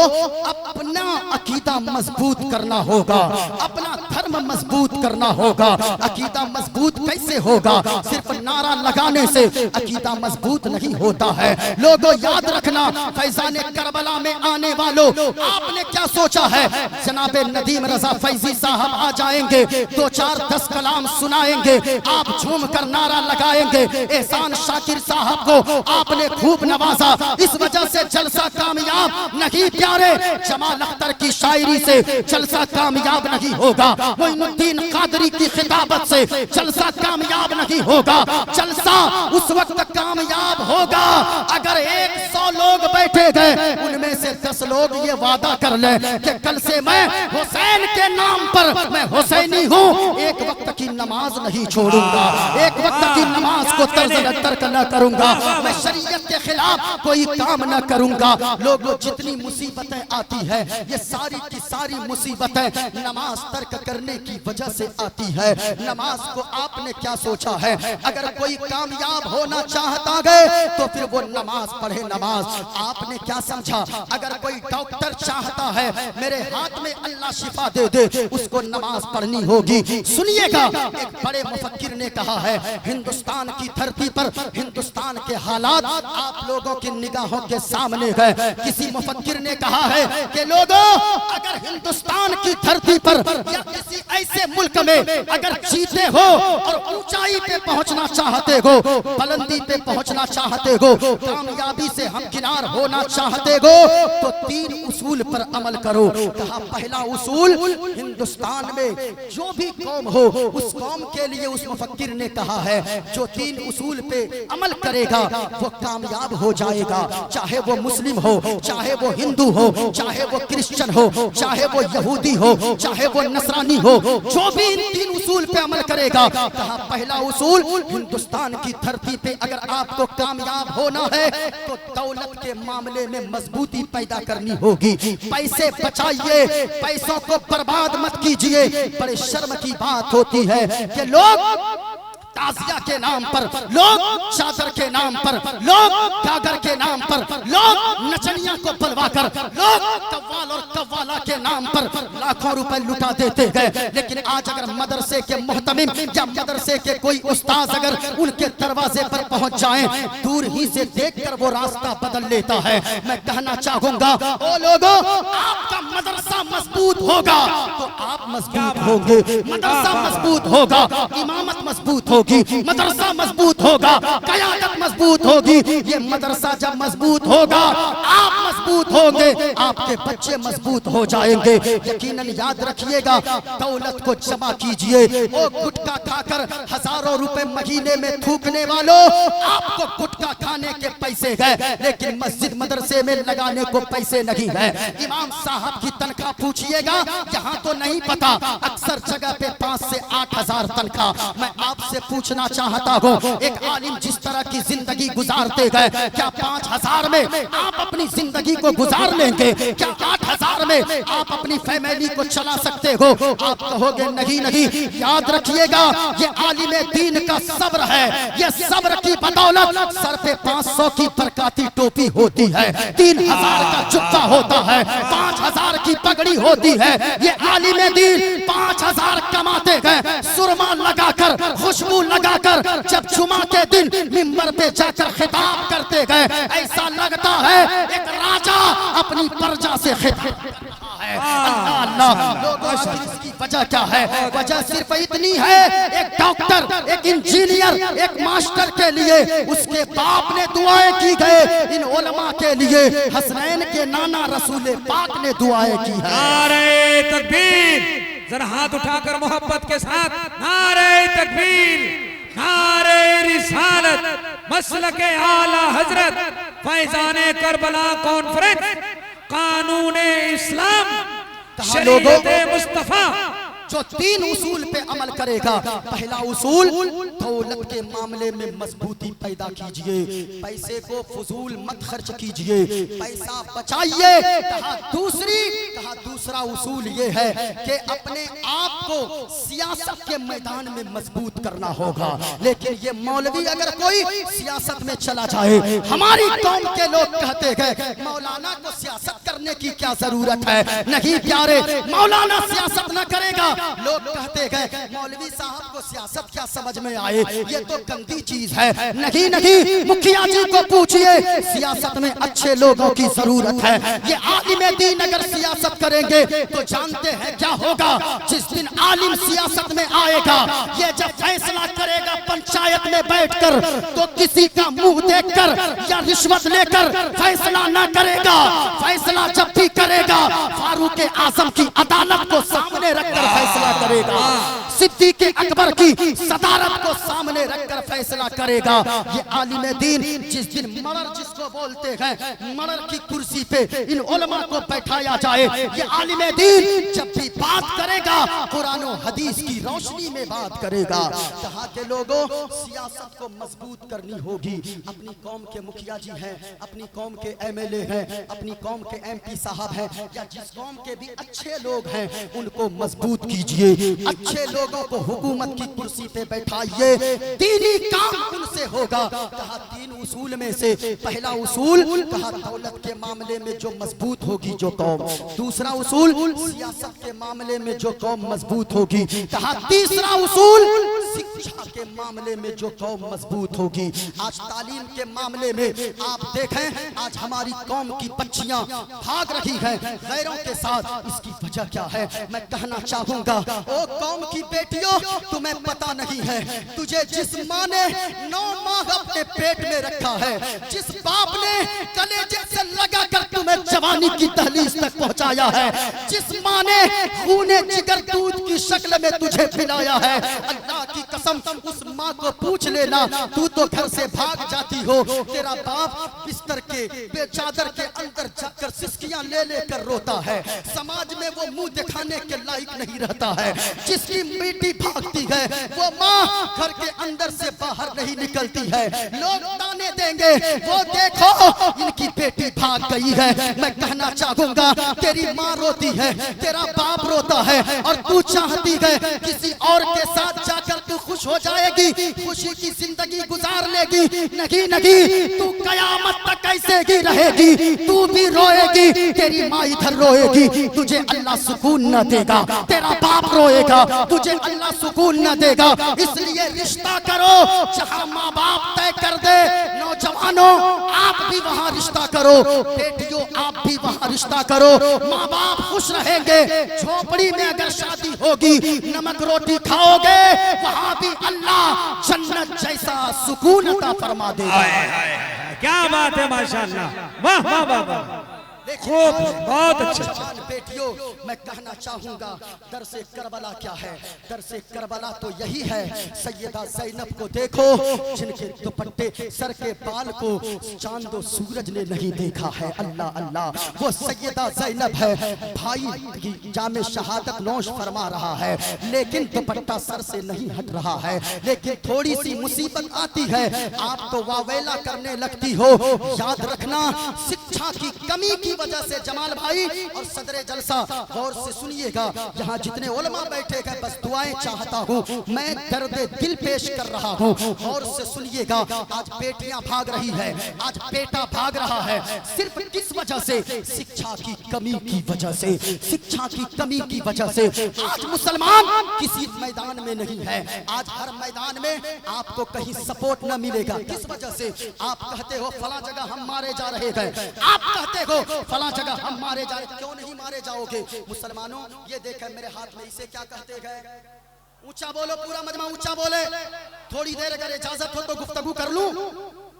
अपना अकीदा मजबूत करना होगा, अपना धर्म मजबूत करना होगा। अकीदा मजबूत कैसे होगा? सिर्फ नारा लगाने से अकीदा मजबूत नहीं होता है। लोगों याद रखना, फैजान करबला में आने वालों, आपने क्या सोचा है जनाबे नदीम रजा फैजी साहब आ जाएंगे, 2-4-10 कलाम सुनाएंगे, आप झूम कर नारा लगाएंगे। एहसान शाकिर साहब को आपने खूब नवाजा, इस वजह से जलसा कामयाब नहीं प्यारे। जमाल अख्तर की शायरी से जलसा कामयाब नहीं होगा, मोइनुद्दीन कादरी की खिताबत से जलसा कामयाब नहीं होगा। जलसा उस वक्त कामयाब होगा अगर 100 लोग बैठे गए, उनमें से 10 लोग ये वादा कर ले कि कल से मैं हुसैन के नाम पर मैं हुसैनी हूँ, एक वक्त की नमाज नहीं छोड़ूंगा, एक वक्त की नमाज को तर्क न करूंगा, मैं शरीयत के खिलाफ कोई काम न करूंगा। लोगों, जितनी मुसीबतें आती है, ये सारी की सारी मुसीबतें नमाज तर्क करने की वजह से आती है। नमाज को आपने क्या सोचा है? अगर कोई कामयाब होना चाहता है तो फिर वो नमाज पढ़े। नमाज आपने क्या समझा? अगर कोई डॉक्टर चाहता है मेरे हाथ में अल्लाह शिफा दे दे, उसको नमाज पढ़नी होगी। सुनिएगा, एक बड़े मुफक्किर ने कहा है, हिंदुस्तान की धरती पर हिंदुस्तान के हालात आप लोगों की निगाहों के सामने है। किसी मुफक्किर ने कहा है कि लोगों, अगर हिंदुस्तान की धरती पर या किसी ऐसे मुल्क में अगर जीते हो और ऊंचाई पे पहुंचना चाहते हो, बुलंदी पे पहुंचना चाहते हो, कामयाबी से हमकिनार होना चाहते हो, तो 3 उसूल पर अमल करो। कहा पहला उसूल, हिंदुस्तान में जो भी कौम हो उस कौम के लिए उस मुफक्किर ने कहा है जो 3 उसूल पे अमल करेगा वो कामयाब हो जाएगा। चाहे वो मुस्लिम हो, चाहे वो हिंदू हो, चाहे वो क्रिश्चियन हो, चाहे वो यहूदी हो, चाहे वो नसरानी हो, जो भी इन 3 उसूल पे अमल करेगा। कहा पहला उसूल, हिंदुस्तान की धरती पे अगर आपको कामयाब होना है तो दौलत के मामले में मजबूती पैदा करनी होगी। पैसे बचाइए, पैसों को बर्बाद मत कीजिए। बड़े शर्म की बात होती है कि लोग ताजिया के नाम पर, लोग चादर के नाम पर, लोग गागर के नाम पर, लोग नचनिया को बलवा कर, लोग कव्वाल और कव्वाला के नाम पर लाखों रुपए लुटा देते गए। लेकिन आज अगर मदरसे के मोहतमिम या मदरसे के कोई उस्ताद अगर उनके दरवाजे पर पहुंच जाएं, दूर ही से देखकर वो रास्ता बदल लेता है। मैं कहना चाहूंगा, ओ लोगों, आपका मदरसा मजबूत होगा तो आप मजबूत होंगे। मदरसा मजबूत होगा, इमामत मजबूत होगी, मदरसा मजबूत होगा, क़यादत मजबूत होगी। ये मदरसा जब मजबूत होगा आप मजबूत होंगे, आपके बच्चे मजबूत हो जाएंगे। यकीनन याद रखिएगा, दौलत को जमा कीजिए। ओ गुटखा खाकर हजारों रुपए महीने में थूकने वालों, आपको गुटखा खाने के पैसे गए लेकिन मस्जिद मदरसे में लगाने को पैसे नहीं है। इमाम साहब की तनख्वाह पूछिएगा, यहाँ तो नहीं पता, अक्सर जगह पे 5 से 8 हजार तनख्वाह। मैं आपसे पूछना चाहता हूँ, एक आलिम जिस तरह की जिंदगी गुजारते गए, क्या 5,000 में आप अपनी जिंदगी को गुजार लेंगे? क्या 8,000 में आप अपनी फैमिली को चला सकते हो? आप कहोगे नहीं नहीं। याद रखिएगा, ये आलिम दीन का सब्र है। ये सब्र की बदौलत सर पे 500 की बरकाती टोपी होती है, 3,000 का जुत्ता होता है, 5,000 की पगड़ी होती है। ये आलिम दीन 5,000 कमाते गए, सुरमा लगाकर, खुशबू लगाकर, जब जुमा के दिन मिंबर पे जाकर खिताब करते गए, ऐसा लगता है एक राजा अपनी प्रजा से खिताब कर रहा है। अल्लाह अल्लाह। लोगों, इसकी वजह क्या है? वजह सिर्फ इतनी है, एक डॉक्टर, एक इंजीनियर, एक मास्टर के लिए उसके बाप ने दुआएं की गए। इन उलमा के लिए हसनैन के नाना रसूल पाक ने दुआएं की है। नारे तकबीर, जरा हाथ उठाकर मोहब्बत के साथ नारे तकबीर, नारे रिसालत, मसलके आला हजरत, फैजाने करबला कॉन्फ्रेंस, कानूने इस्लाम, शरीयते मुस्तफा। जो 3 उसूल पे अमल करेगा, पहला उसूल, दौलत के मामले में मजबूती पैदा कीजिए, पैसे को फजूल मत खर्च कीजिए, पैसा बचाइए। कहा दूसरा उसूल ये है कि अपने आप को सियासत के मैदान में मजबूत करना होगा। लेकिन ये मौलवी अगर कोई सियासत में चला जाए, हमारी कौम के लोग कहते हैं मौलाना को सियासत करने की क्या जरूरत है? नहीं प्यारे, मौलाना सियासत न करेगा। लोग कहते गए मौलवी साहब को सियासत क्या समझ में आए, ये तो गंदी चीज है। नहीं नहीं, मुखिया जी को पूछिए, सियासत में अच्छे लोगों की जरूरत है। ये आलिम दीन अगर सियासत करेंगे तो जानते हैं क्या होगा? जिस दिन आलिम सियासत में आएगा, ये जब फैसला करेगा पंचायत में बैठकर, तो किसी का मुंह देखकर या रिश्वत लेकर फैसला न करेगा। फैसला जब भी करेगा फारूक आजम की अदालत को सामने रखकर फैसला करेगा। सिद्दीक़ अकबर की सदारत को सामने रखकर फैसला करेगा। ये आलिम दीन जिस दिन मर्र जिसको बोलते हैं, मर्र की कुर्सी पे इन उलमा को बैठाया जाए, ये आलिम दीन जब भी बात करेगा कुरान और हदीस की रोशनी में बात करेगा। कहा के लोगों, सियासत को मजबूत करनी होगी। अपनी कौम के मुखिया जी हैं, अपनी कौम के एमएलए हैं, अपनी कौम के एमपी साहब हैं, या जिस कौम के भी अच्छे लोग हैं उनको मजबूत कीजिए, अच्छे लोगों को हुकूमत की कुर्सी पे बैठाइए, दीनी काम उनसे होगा। कहा 3 उसूल में से पहला उसूल कहा दौलत के मामले में जो मजबूत होगी जो कौम, दूसरा उसूल सियासत के मामले में जो कौम मजबूत होगी, कहा तीसरा उसूल शिक्षा के मामले में जो कौम मजबूत होगी। आज तालीम के मामले में आप देखें, आज हमारी कौम की बच्चियां भाग रही हैं गैरों के साथ। इसकी वजह क्या है? मैं कहना चाहूंगा, ओ कौम की बेटियों, तुम्हें पता नहीं है, तुझे जिस माँ ने 9 माह अपने पेट में रखा है, जिस बाप ने कलेजे से लगाकर तुम्हें जवानी की दहलीज तक पहुंचाया है, जिस माँ ने खूने जिगर दूध की शक्ल में तुझे पिलाया है, अल्लाह की कसम उस माँ को पूछ लेना, तू तो घर से भाग जाती हो, तेरा बाप बिस्तर के बेचादर के अंदर जाकर सिसकियां ले लेकर रोता है, समाज में वो मुंह दिखाने के लायक नहीं रहता है। जिसकी बेटी भागती है वो माँ घर के अंदर से बाहर नहीं निकलती है, लोग ताने देंगे, वो देखो इनकी बेटी भाग गई है। मैं कहना चाहूंगा, तेरी माँ रोती है, तेरा बाप रोता है, और तू चाहती है किसी और के साथ जाकर तू खुश हो जाएगी, खुशी की जिंदगी गुजार लेगी। नहीं नहीं, तू कयामत तक ऐसे ही रहेगी, तू भी रोएगी, तेरी माँ इधर रोएगी, तुझे अल्लाह सुकून न देगा, तेरा बाप रोएगा, तुझे अल्लाह सुकून न देगा। इसलिए रिश्ता करो जहां माँ बाप तय कर दे। नौजवानों, आप भी वहां रिश्ता करो, बेटियों आप भी वहां रिश्ता करो, माँ बाप खुश रहेंगे। झोपड़ी में अगर शादी होगी, नमक रोटी खाओगे, वहां भी अल्लाह जन्नत जैसा सुकून अता फरमा देगा। क्या बात है, माशाअल्लाह, वाह वाह वाह वाह, खूब, बहुत अच्छा। बेटियों, मैं कहना चाहूंगा, दर से करबला क्या है? दर से करबला तो यही है, सैयदा ज़ैनब को देखो, जिनके दुपट्टे सर के बाल को चांद और सूरज ने नहीं देखा है। अल्लाह अल्लाह, वो सैयदा ज़ैनब है, भाई जामे शहादत नौश फरमा रहा है, लेकिन दुपट्टा सर से नहीं हट रहा है। लेकिन थोड़ी सी मुसीबत आती है, आप तो वावेला करने लगती हो। याद रखना, शिक्षा की कमी की वजह से जमाल भाई और सदरे जलसा गौर से सुनिएगा, यहाँ जितने उलमा बैठे हैं, बस दुआएं चाहता हूँ, मैं दर्द दिल पेश कर रहा हूँ, गौर से सुनिएगा। आज बेटियां भाग रही है, आज बेटा भाग रहा है, सिर्फ किस वजह से? शिक्षा की कमी की वजह से, शिक्षा की कमी की वजह से। आज मुसलमान किसी मैदान में नहीं है, आज हर मैदान में आपको कहीं सपोर्ट न मिलेगा। किस वजह से? आप कहते हो फला जगह हम मारे जा रहे हैं, आप कहते हो फला जगह हम मारे जा रहे, क्यों नहीं मारे जाओगे? मुसलमानों, ये देखें मेरे हाथ में, इसे क्या कहते हैं? ऊंचा बोलो, पूरा मजमा ऊंचा बोले। थोड़ी देर अगर इजाजत हो तो गुफ्तगू कर लूं,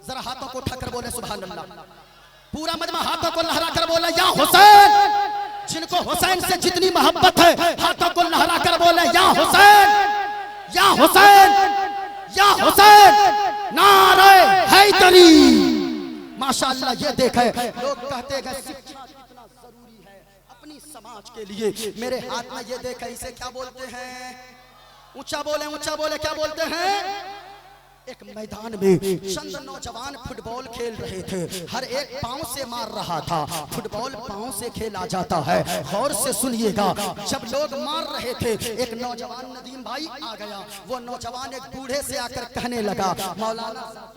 जरा हाथों को उठाकर बोले सुभान अल्लाह। पूरा मजमा हाथों को लहरा कर बोले या हुसैन। जिनको हुसैन से जितनी मोहब्बत है, हाथों को लहरा कर बोले या हुसैन, या हुसैन, या हुसैन, नारे हैदरी। माशाअल्लाह, ये देखे, लोग कहते हैं शिक्षा कितना जरूरी है अपनी समाज के लिए। मेरे हाथ में ये देखे, इसे क्या बोलते हैं? ऊंचा बोले, ऊंचा बोले, क्या बोलते हैं? एक मैदान में चंद नौजवान फुटबॉल खेल रहे थे, हर एक पांव से मार रहा था। फुटबॉल पांव से खेला जाता है, गौर से सुनिएगा। जब लोग मार रहे थे, एक नौजवान नदीम भाई आ गया। वो नौजवान एक बूढ़े से आकर कहने लगा, मौलाना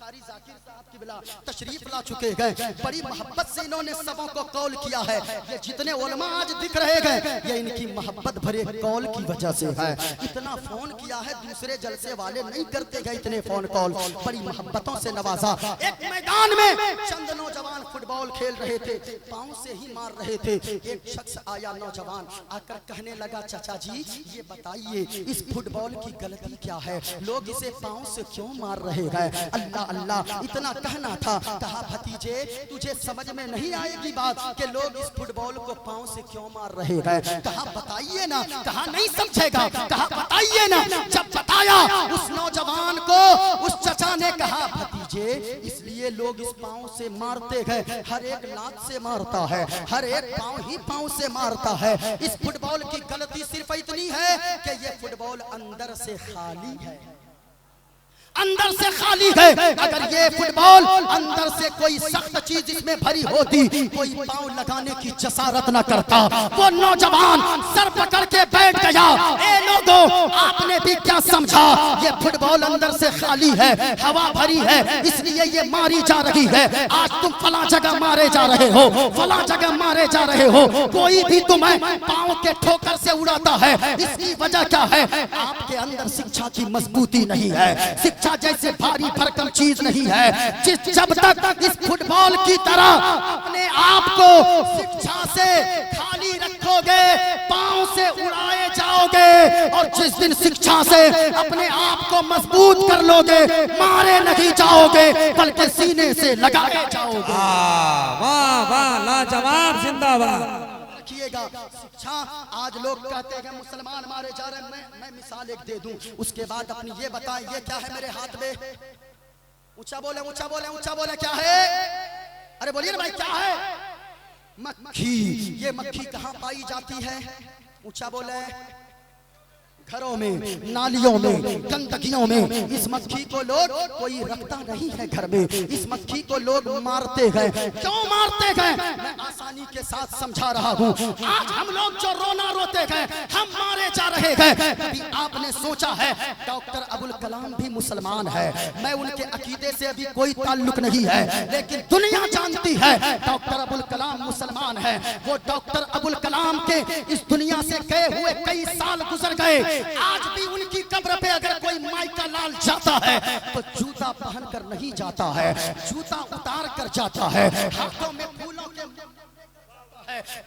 जाकिर साहब की बिला तशरीफ ला चुके हैं, बड़ी मोहब्बत से इन्होंने सबों को कॉल किया है। ये जितने उलमा आज दिख रहे हैं, ये इनकी मोहब्बत भरे कॉल की वजह से है। इतना फोन किया है, दूसरे जलसे वाले नहीं करते गए इतने फोन कॉल, बड़ी मोहब्बतों से नवाजा। एक मैदान में चंद नौजवान फुटबॉल खेल रहे थे, पाँव से ही मार रहे थे। एक शख्स आया, नौजवान आकर कहने लगा, चाचा जी ये बताइए इस फुटबॉल की गलती क्या है, लोग इसे पाँव से क्यों मार रहे हैं? अल्लाह अल्लाह इतना कहना था। कहा भतीजे तुझे समझ में नहीं आएगी बात कि लोग इस फुटबॉल को पाँव से क्यों मार रहे हैं। कहा बताइए ना। कहा नहीं समझेगा। कहा बताइए ना। जब बताया उस नौजवान को, उस चचा ने कहा भतीजे इसलिए लोग इस पाँव से मारते हैं, हर एक लात से मारता है, हर एक पाँव ही पाँव से मारता है। इस फुटबॉल की गलती सिर्फ इतनी है कि ये फुटबॉल अंदर से खाली है, अंदर से खाली है। अगर ये फुटबॉल अंदर से कोई सख्त चीज इसमें भरी होती, कोई पांव लगाने की जसारत न करता। वो नौजवान सर पकड़ के बैठ गया। ए लोगों आपने भी क्या समझा, ये फुटबॉल अंदर से खाली है, हवा भरी है, इसलिए ये मारी जा रही है। आज तुम फला जगह मारे जा रहे हो, फला जगह मारे जा रहे हो, कोई भी तुम्हें पांव के ठोकर से उड़ाता है। इसकी वजह क्या है? आपके अंदर शिक्षा की मजबूती नहीं है, शिक्षा जैसे भारी भरकम चीज नहीं है। जब तक इस फुटबॉल की तरह अपने आप को शिक्षा से खाली रखोगे, पांव से उड़ाए जाओगे, और जिस दिन शिक्षा से अपने आप को मजबूत कर लोगे, मारे नहीं जाओगे बल्कि सीने से लगाए जाओगे। वाह वाह लाजवाब, जिंदाबाद। शिक्षा आज लोग कहते हैं मुसलमान मारे जा रहे हैं। मैं मिसाल एक दे दूं, उसके बाद अपनी ये बताएं ये क्या है मेरे हाथ में? ऊंचा बोले, ऊंचा बोले, ऊंचा बोले, क्या है? अरे बोलिए ना भाई क्या है? मक्खी। ये मक्खी कहाँ पाई जाती है? ऊंचा बोले। घरों में, नालियों में, गंदगियों में। इस मक्खी को लोग कोई रखता नहीं है घर में, इस मक्खी को लोग मारते हैं। क्यों मारते हैं? मैं आसानी के साथ समझा रहा हूँ। आज हम लोग जो रोना रोते हैं, हम मारे जा रहे हैं। कभी आपने सोचा है डॉक्टर अबुल कलाम भी मुसलमान है? मैं उनके अकीदे से अभी कोई ताल्लुक नहीं है, लेकिन दुनिया जानती है डॉक्टर अबुल कलाम मुसलमान है। वो डॉक्टर अबुल कलाम के इस दुनिया से गए हुए कई साल गुजर गए। आज भी उनकी कब्र पे अगर कोई माई का लाल जाता है तो जूता पहनकर नहीं जाता है, जूता उतार कर जाता है। हाथों में फूलों के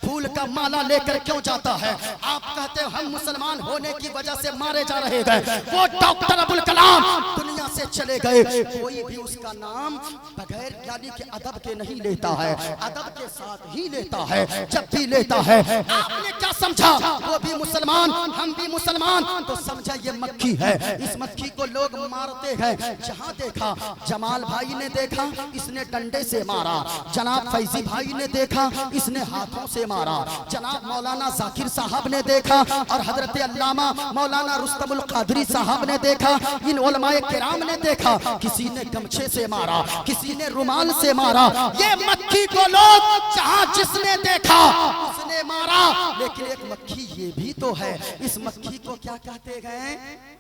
फूल का माला लेकर क्यों जाता है? आप कहते हो हम मुसलमान होने की वजह से मारे जा रहे हैं। वो डॉक्टर अबुल कलाम दुनिया से चले गए, कोई भी उसका नाम बगैर यानी कि अदब के नहीं लेता है, अदब के साथ ही लेता है। जब भी लेता है आपने क्या समझा? वो भी मुसलमान, हम भी मुसलमान, तो समझा ये मक्खी है। इस मक्खी को लोग मारते हैं। जहाँ देखा, जमाल भाई ने देखा इसने डंडे से मारा, जनाब फैजी भाई ने देखा इसने हाथों से मारा, जनाब मौलाना जाकिर साहब ने देखा, और हजरत अल्लामा मौलाना रुस्तमुल कादरी साहब ने देखा, इन उलमाए किराम ने देखा। किसी ने गमछे से मारा, किसी ने रुमाल से मारा। ये मक्खी को लोग जहाँ जिसने देखा उसने मारा। लेकिन एक मक्खी ये भी तो है, इस मक्खी को क्या कहते हैं?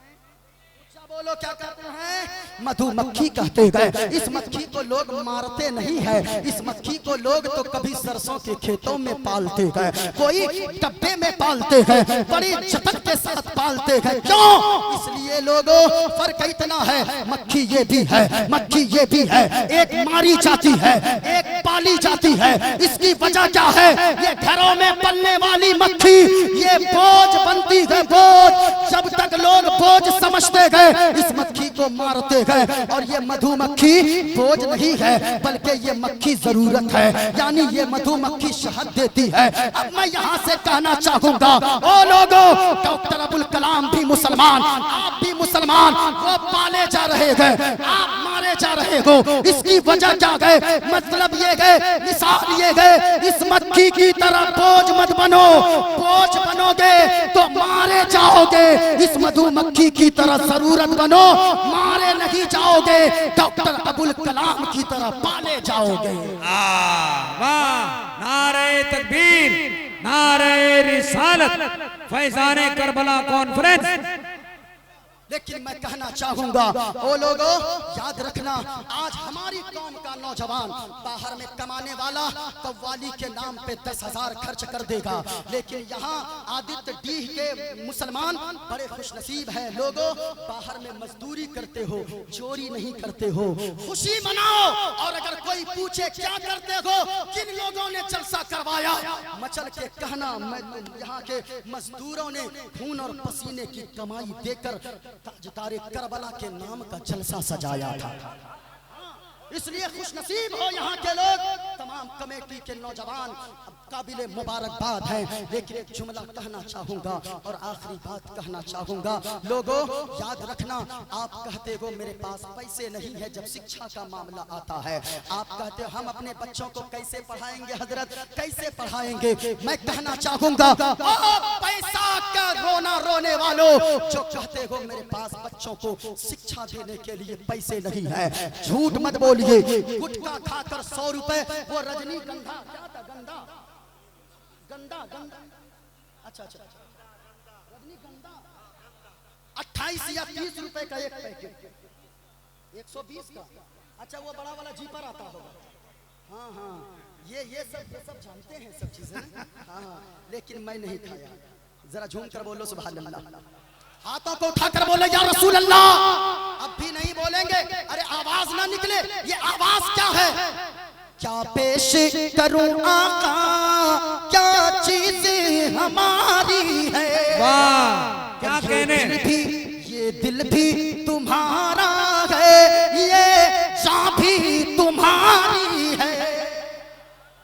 बोलो क्या कहते हैं? मधुमक्खी कहते हैं। इस मक्खी को लोग मारते नहीं है, इस मक्खी को लोग तो कभी सरसों के खेतों में पालते हैं, कोई डब्बे में पालते हैं, बड़ी जतन के साथ पालते हैं। क्यों? इसलिए लोगों फर्क इतना है, मक्खी ये भी है, मक्खी ये भी है। एक मारी जाती है, एक पाली जाती है। इसकी वजह क्या है? ये घरों में पलने वाली मक्खी ये बोझ बनती है, बोझ। जब तक लोग बोझ समझते गए इस मक्खी को मारते गए। और ये मधुमक्खी बोझ नहीं है, बल्कि ये मक्खी जरूरत है, यानी ये मधुमक्खी शहद देती है। अब मैं यहाँ से कहना चाहूंगा, ओ लोगों, डॉक्टर अबुल कलाम भी मुसलमान, आप भी मुसलमान, वो पाले जा रहे हैं, आप मारे जा रहे हो। इसकी वजह क्या है? मतलब ये गए, मिसाल ये गए, इस मक्खी की तरह बोझ मत बनो। बोझ बनोगे तो मारे जाओगे, इस मधुमक्खी की तरह जरूरत बनो, मारे नहीं जाओगे, डॉक्टर अबुल कलाम की तरह पाले जाओगे। वाह, नारे तकबीर, नारे रिसालत, फैजाने करबला कॉन्फ्रेंस। लेकिन मैं कहना चाहूंगा ओ लोगों, याद रखना, आज हमारी कौम का नौजवान बाहर में कमाने वाला कव्वाली के नाम पे 10,000 खर्च कर देगा, लेकिन यहाँ आदित्य डीह के मुसलमान बड़े खुशनसीब हैं। लोगों, बाहर में मजदूरी करते हो, चोरी नहीं करते हो, खुशी मनाओ। और अगर कोई पूछे क्या करते हो, किन लोगों ने जलसा करवाया, मचल के कहना मैं यहाँ के मजदूरों ने खून और पसीने की कमाई देकर ताजदारे करबला के नाम का जलसा सजाया था। इसलिए खुशनसीब हो यहाँ के लोग, तमाम कमेटी के नौजवान काबिले मुबारकबाद हैं। लेकिन एक जुमला कहना चाहूंगा और आखिरी बात कहना चाहूंगा। लोगों, याद रखना, आप कहते हो मेरे पास पैसे नहीं है जब शिक्षा का मामला आता है। आप कहते हो हम अपने बच्चों को कैसे पढ़ाएंगे हजरत, कैसे पढ़ाएंगे। मैं कहना चाहूंगा, पैसा का रोना रोने वालों जो कहते हो मेरे पास बच्चों को शिक्षा देने के लिए पैसे नहीं है, झूठ मत बोलिए। गुटखा खाकर 100 रुपए, वो रजनीगंधा क्या था, गंदा गंदा गंदा, अच्छा रजनीगंधा 28 या 30 रुपए का एक पैकेट, 120 का। अच्छा, वो बड़ा वाला जीपर आता होगा। हाँ हाँ, ये सब जानते हैं सब चीजें। हाँ, लेकिन मैं नहीं खाया। जरा झूम कर बोलो सुभान अल्लाह, हाथों को उठाकर बोले या रसूल अल्लाह। अब भी नहीं बोलेंगे, अरे आवाज ना निकले। ये आवाज क्या है? क्या पेश करूं आका, क्या चीजें हमारी है। वाह, क्या कहने। ये दिल भी तुम्हारा है, ये जान भी तुम्हारी है।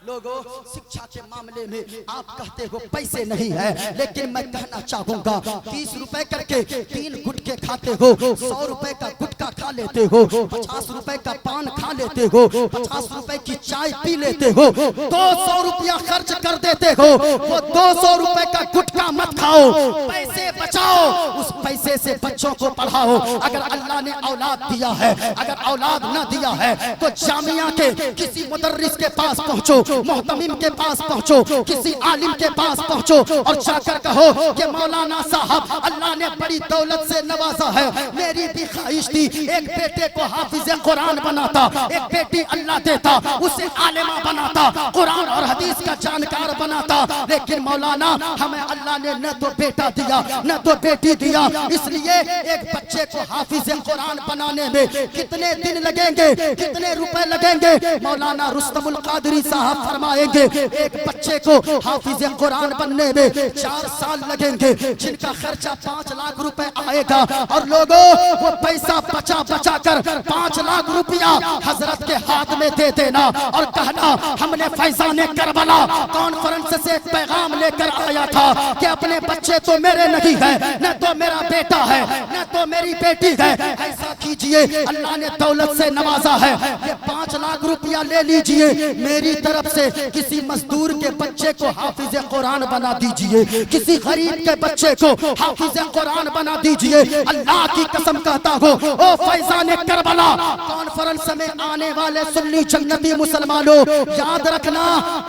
लोगों, शिक्षा के मामले में आप कहते हो पैसे नहीं है, लेकिन मैं कहना चाहूंगा 30 रुपए करके 3 गुटके खाते हो, 100 रुपए का गुटका खा लेते हो, 50 रुपए का पान खा लेते हो, 50 रुपए की चाय पी लेते हो, 200 रुपया खर्च कर देते हो। वो 200 रुपए का गुटका मत खाओ, पैसे बचाओ, उस पैसे से बच्चों को पढ़ाओ। अगर अल्लाह ने औलाद दिया है, अगर औलाद न दिया है तो जामिया के किसी मुदर्रिस के पास पहुंचो, मोहतमिम के पास पहुंचो, किसी आलिम के पास पहुंचो और जाकर कहो कि मौलाना साहब अल्लाह ने बड़ी दौलत से नवाजा है, मेरी भी ख्वाहिश थी एक बेटे को हाफिज कुरान बनाता, एक बेटी अल्लाह देता उसे आलिमा बनाता, कुरान और हदीस का जानकार बनाता, लेकिन मौलाना हमें अल्लाह ने न तो बेटा दिया न तो बेटी दिया। इसलिए एक बच्चे को हाफिज कुरान बनाने में कितने दिन लगेंगे, कितने रुपए लगेंगे? मौलाना रुस्तमुल कादरी साहब फरमाएंगे एक बच्चे को हाफिज कुरान बनने में 4 साल लगेंगे, जिनका खर्चा 5 लाख रुपए आएगा। और लोगों, वो पैसा बचा बचा कर 5 लाख रुपया हजरत के हाथ में दे देना और कहना हमने फैजाने करबला कॉन्फ्रेंस से एक पैगाम लेकर आया था कि अपने बच्चे तो मेरे नहीं है, न तो मेरा बेटा है, न तो मेरी बेटी है। ऐसा कीजिए, अल्लाह ने दौलत से नवाजा है, ये 5 लाख रुपया ले लीजिए, मेरी तरफ से किसी मजदूर के बच्चे को हाफिज कुरान बना दीजिए, किसी गरीब के बच्चे को हाफिज कुरान बना दीजिए। अल्लाह की कसम कहता हूँ, ओ फैजाने करबला कॉन्फ्रेंस में आने वाले सुन्नी जन्नती मुसलमानों, याद रखना,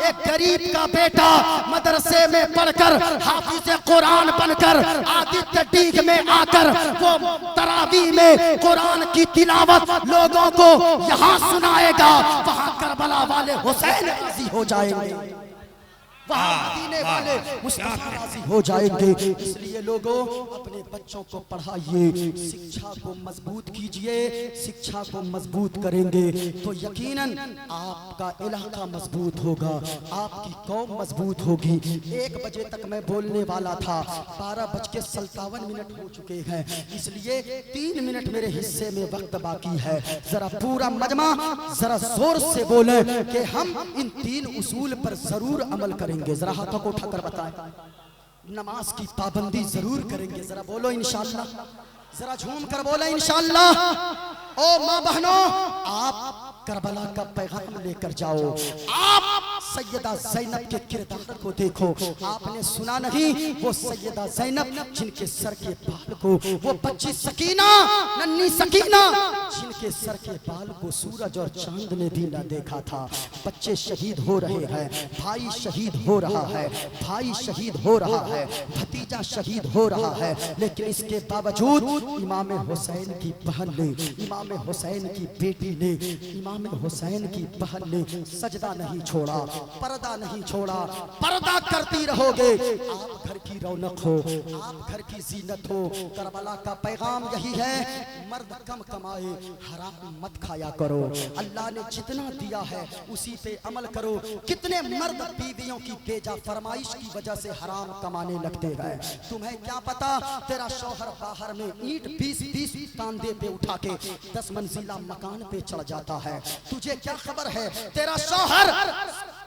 एक गरीब का बेटा मदरसे में पढ़कर हाफिज कुरान बनकर आदित्य डीह में आकर वो तरावी में कुरान की तिलावत लोगों को यहाँ सुनाएगा, वहाँ करबला वाले हुसैन राजी हो जाएंगे, वहाँ मदीने वाले मुस्तफा राजी हो जाएंगे। इसलिए लोगों, अपने बच्चों को पढ़ाइए, शिक्षा को मजबूत कीजिए। शिक्षा को मजबूत करेंगे तो यकीनन आपका इलाका मजबूत होगा, आपकी कौम मजबूत होगी। 1 बजे तक मैं बोलने वाला था, 12:57 हो चुके हैं, इसलिए 3 मिनट मेरे हिस्से में वक्त बाकी है। जरा पूरा मजमा जरा जोर से बोले कि हम इन 3 उसूल पर जरूर अमल करेंगे। जरा हाथों को उठाकर बताएं, नमाज की पाबंदी जरूर करेंगे। जरा बोलो इंशाअल्लाह, जरा झूम कर बोले इंशाअल्लाह। ओ माँ बहनों, आप करबला का पैगाम लेकर जाओ, आप सैयदा ज़ैनब के किरदार को देखो। आपने सुना नहीं, वो सैयदा ज़ैनब जिनके सर के बाल को, वो बच्ची सकीना, नन्ही सकीना, जिनके सर के बाल को सूरज और चांद ने भी न देखा था। बच्चे शहीद हो रहे हैं, भाई शहीद हो रहा है, भाई शहीद हो रहा है, भतीजा शहीद हो रहा है, लेकिन इसके बावजूद इमाम हुसैन की बहन ने, इमाम हुसैन की बेटी ने, इमाम हुसैन की बहन ने सजदा नहीं छोड़ा, पर्दा नहीं छोड़ा। पर्दा करती रहोगे, आप घर की रौनक हो, आप घर की जीनत हो। करबला का पैगाम यही है, मर्द कम कमाए, हराम मत खाया करो। अल्लाह ने जितना दिया है उसी पे अमल करो। कितने मर्द बीवियों की बेजा फरमाइश की वजह से हराम कमाने लगते हैं। तुम्हें क्या पता, तेरा शौहर बाहर में ईंट 20-20 कांधे पे उठा के 10 मंजिला मकान पे चढ़ जाता है। तुझे क्या खबर है, तेरा शौहर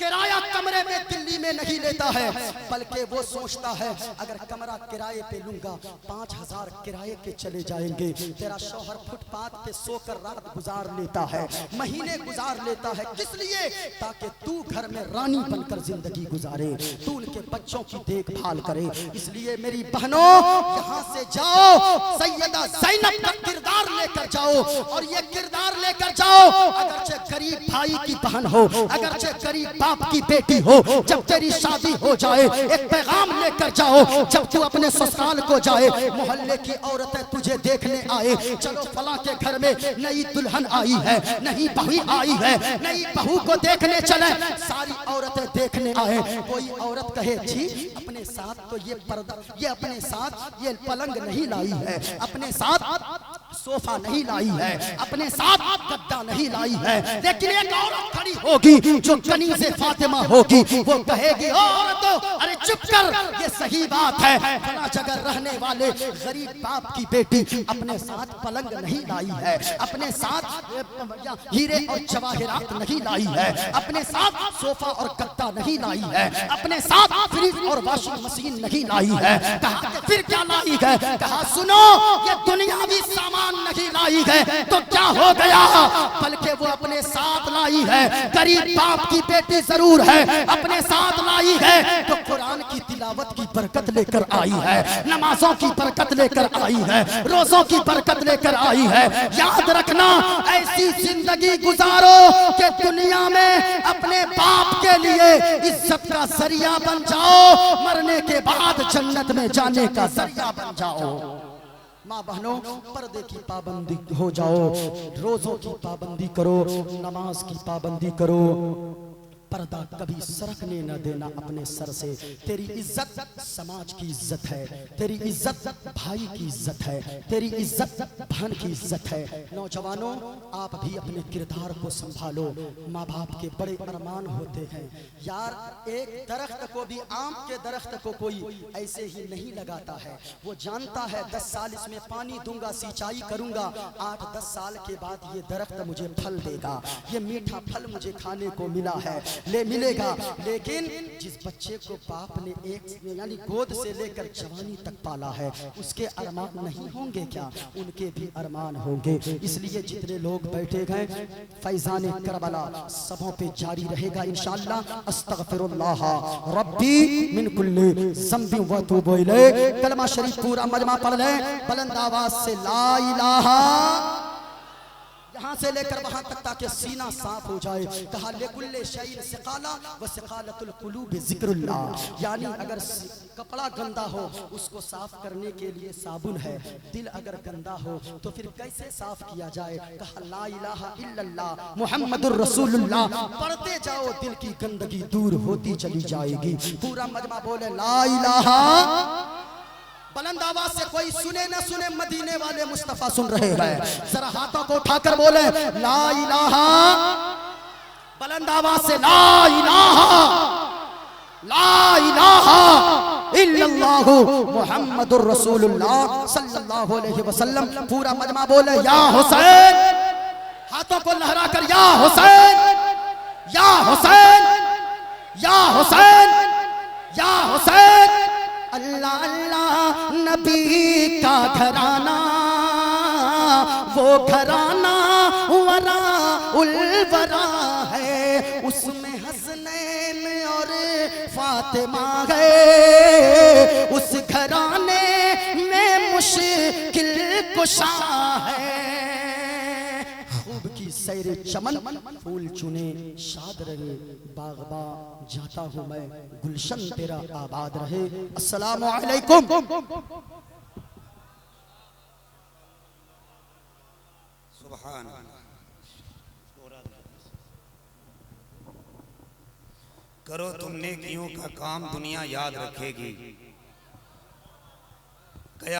किराया कमरे में दिल्ली में नहीं लेता है, बल्कि वो सोचता है अगर कमरा किराए पे लूंगा 5000 किराए के चले जाएंगे। तेरा शौहर फुटपाथ पे सोकर रात गुजार लेता है, महीने गुजार लेता है, किस लिए? ताकि तू घर में रानी बनकर जिंदगी गुजारे, तू उनके बच्चों की देखभाल करे। इसलिए मेरी बहनों, यहाँ से जाओ, सैयदा ज़ैनब का किरदार लेकर जाओ, और ये किरदार लेकर जाओ। अगरचे गरीब भाई की बहन हो, अगरचे गरीब बाप की बेटी हो, जब तेरी शादी हो जाए एक पैगाम लेकर जाओ। जब तू अपने ससुराल को जाए, मोहल्ले की औरतें तुझे देखने आए, चलो फला के घर में नई दुल्हन आई है, नई बहू आई है, नई बहू को देखने चले, सारी औरतें देखने आए। कोई औरत कहे जी अपने साथ तो ये पर्दा, ये अपने साथ ये पलंग नहीं लाई है, अपने साथ सोफा नहीं लाई है, अपने साथ गद्दा नहीं लाई है, लेकिन एक औरत खड़ी होगी जो कनीज़े फातिमा होगी, वो कहेगी औरतों अरे चुप कर, ये सही बात है, फला जगह रहने वाले गरीब बाप की बेटी अपने साथ पलंग नहीं लाई है, अपने साथ हीरे और जवाहरात नहीं लाई है, अपने साथ सोफा और गद्दा नहीं लाई है, अपने साथ फ्रिज और वॉशिंग मशीन नहीं लाई है। कहा फिर क्या लाई है? कहा सुनो, ये दुनियावी सामान नहीं लाई है तो क्या हो गया, बल्कि वो अपने साथ लाई है गरीब बाप की बेटी जरूर है, अपने साथ लाई है तो कुरान की तिलावत की बरकत लेकर आई है, नमाजों की बरकत लेकर आई है, रोजों की बरकत लेकर आई है। याद रखना, ऐसी जिंदगी गुजारो कि दुनिया में अपने बाप के लिए इज्जत का जरिया बन जाओ, मरने के बाद जन्नत में जाने का जरिया बन जाओ। माँ बहनों, पर्दे की पाबंदी हो जाओ, रोजों की पाबंदी करो, नमाज की पाबंदी करो, पर्दा कभी सरकने न देना अपने सर से। तेरी इज्जत समाज की इज्जत है, तेरी इज्जत भाई की इज्जत है, तेरी इज्जत बहन की इज्जत है। नौजवानों, आप भी अपने किरदार को संभालो। माँ बाप के बड़े अरमान होते हैं यार। एक दरख्त को भी, आम के दरख्त को कोई ऐसे ही नहीं लगाता है, वो जानता है 10 साल इसमें पानी दूंगा, सिंचाई करूंगा, 8-10 साल के बाद ये दरख्त मुझे फल देगा, ये मीठा फल मुझे खाने को मिला है, ले मिलेगा। लेकिन जिस बच्चे को बाप ने एक यानी गोद से लेकर जवानी तक पाला है, उसके अरमान नहीं होंगे क्या? उनके भी अरमान होंगे। इसलिए जितने लोग बैठे गए, फैजान करबला सबों पे जारी रहेगा इंशाअल्लाह। अस्तगफिरुल्लाह रब्बी मिन कुल्ली ज़ंबि व तूबु इलैह। कलमा शरीफ पूरा मजमा पढ़ ले बुलंद आवाज से, ला इलाहा, यहाँ से लेकर वहां तक ताकि सीना साफ हो जाए। कहा लेकुल्ले शैइन सिकाला व सिकालतुल कुलूब जिक्रुल्लाह, यानी अगर कपड़ा गंदा हो उसको साफ करने के लिए साबुन है, दिल अगर गंदा हो तो फिर कैसे साफ किया जाए? कहा ला इलाहा इल्लल्लाह मुहम्मदुर रसूलुल्लाह, पढ़ते जाओ दिल की गंदगी दूर होती चली जाएगी। पूरा मजमा बोले ला इलाहा, बुलंद आवाज से, कोई सुने न सुने, मदीने वाले मुस्तफा सुन रहे हैं, जरा हाथों को उठाकर बोले ला इलाहा, बुलंद आवाज से ला इलाहा, ला इलाहा इल्लल्लाहु मुहम्मदुर रसूलुल्लाह सल्लल्लाहु अलैहि वसल्लम। पूरा मजमा बोले या हुसैन, हाथों को लहरा कर या हुसैन, या हुसैन, या हुसैन, या हुसैन। अल्लाह अल्लाह नबी का घराना, वो घराना वरा उल वरा है, उसमें हसनैन फातिमा है उस घराने में मुश्किल कुशा है। खूब की सैर चमन फूल चुने शाद रहे, बागबा जाता हूँ मैं गुलशन तेरा आबाद रहे। अस्सलामु अलैकुम। सुभान अल्लाह। करो तुम नेकियों का काम दुनिया याद रखेगी,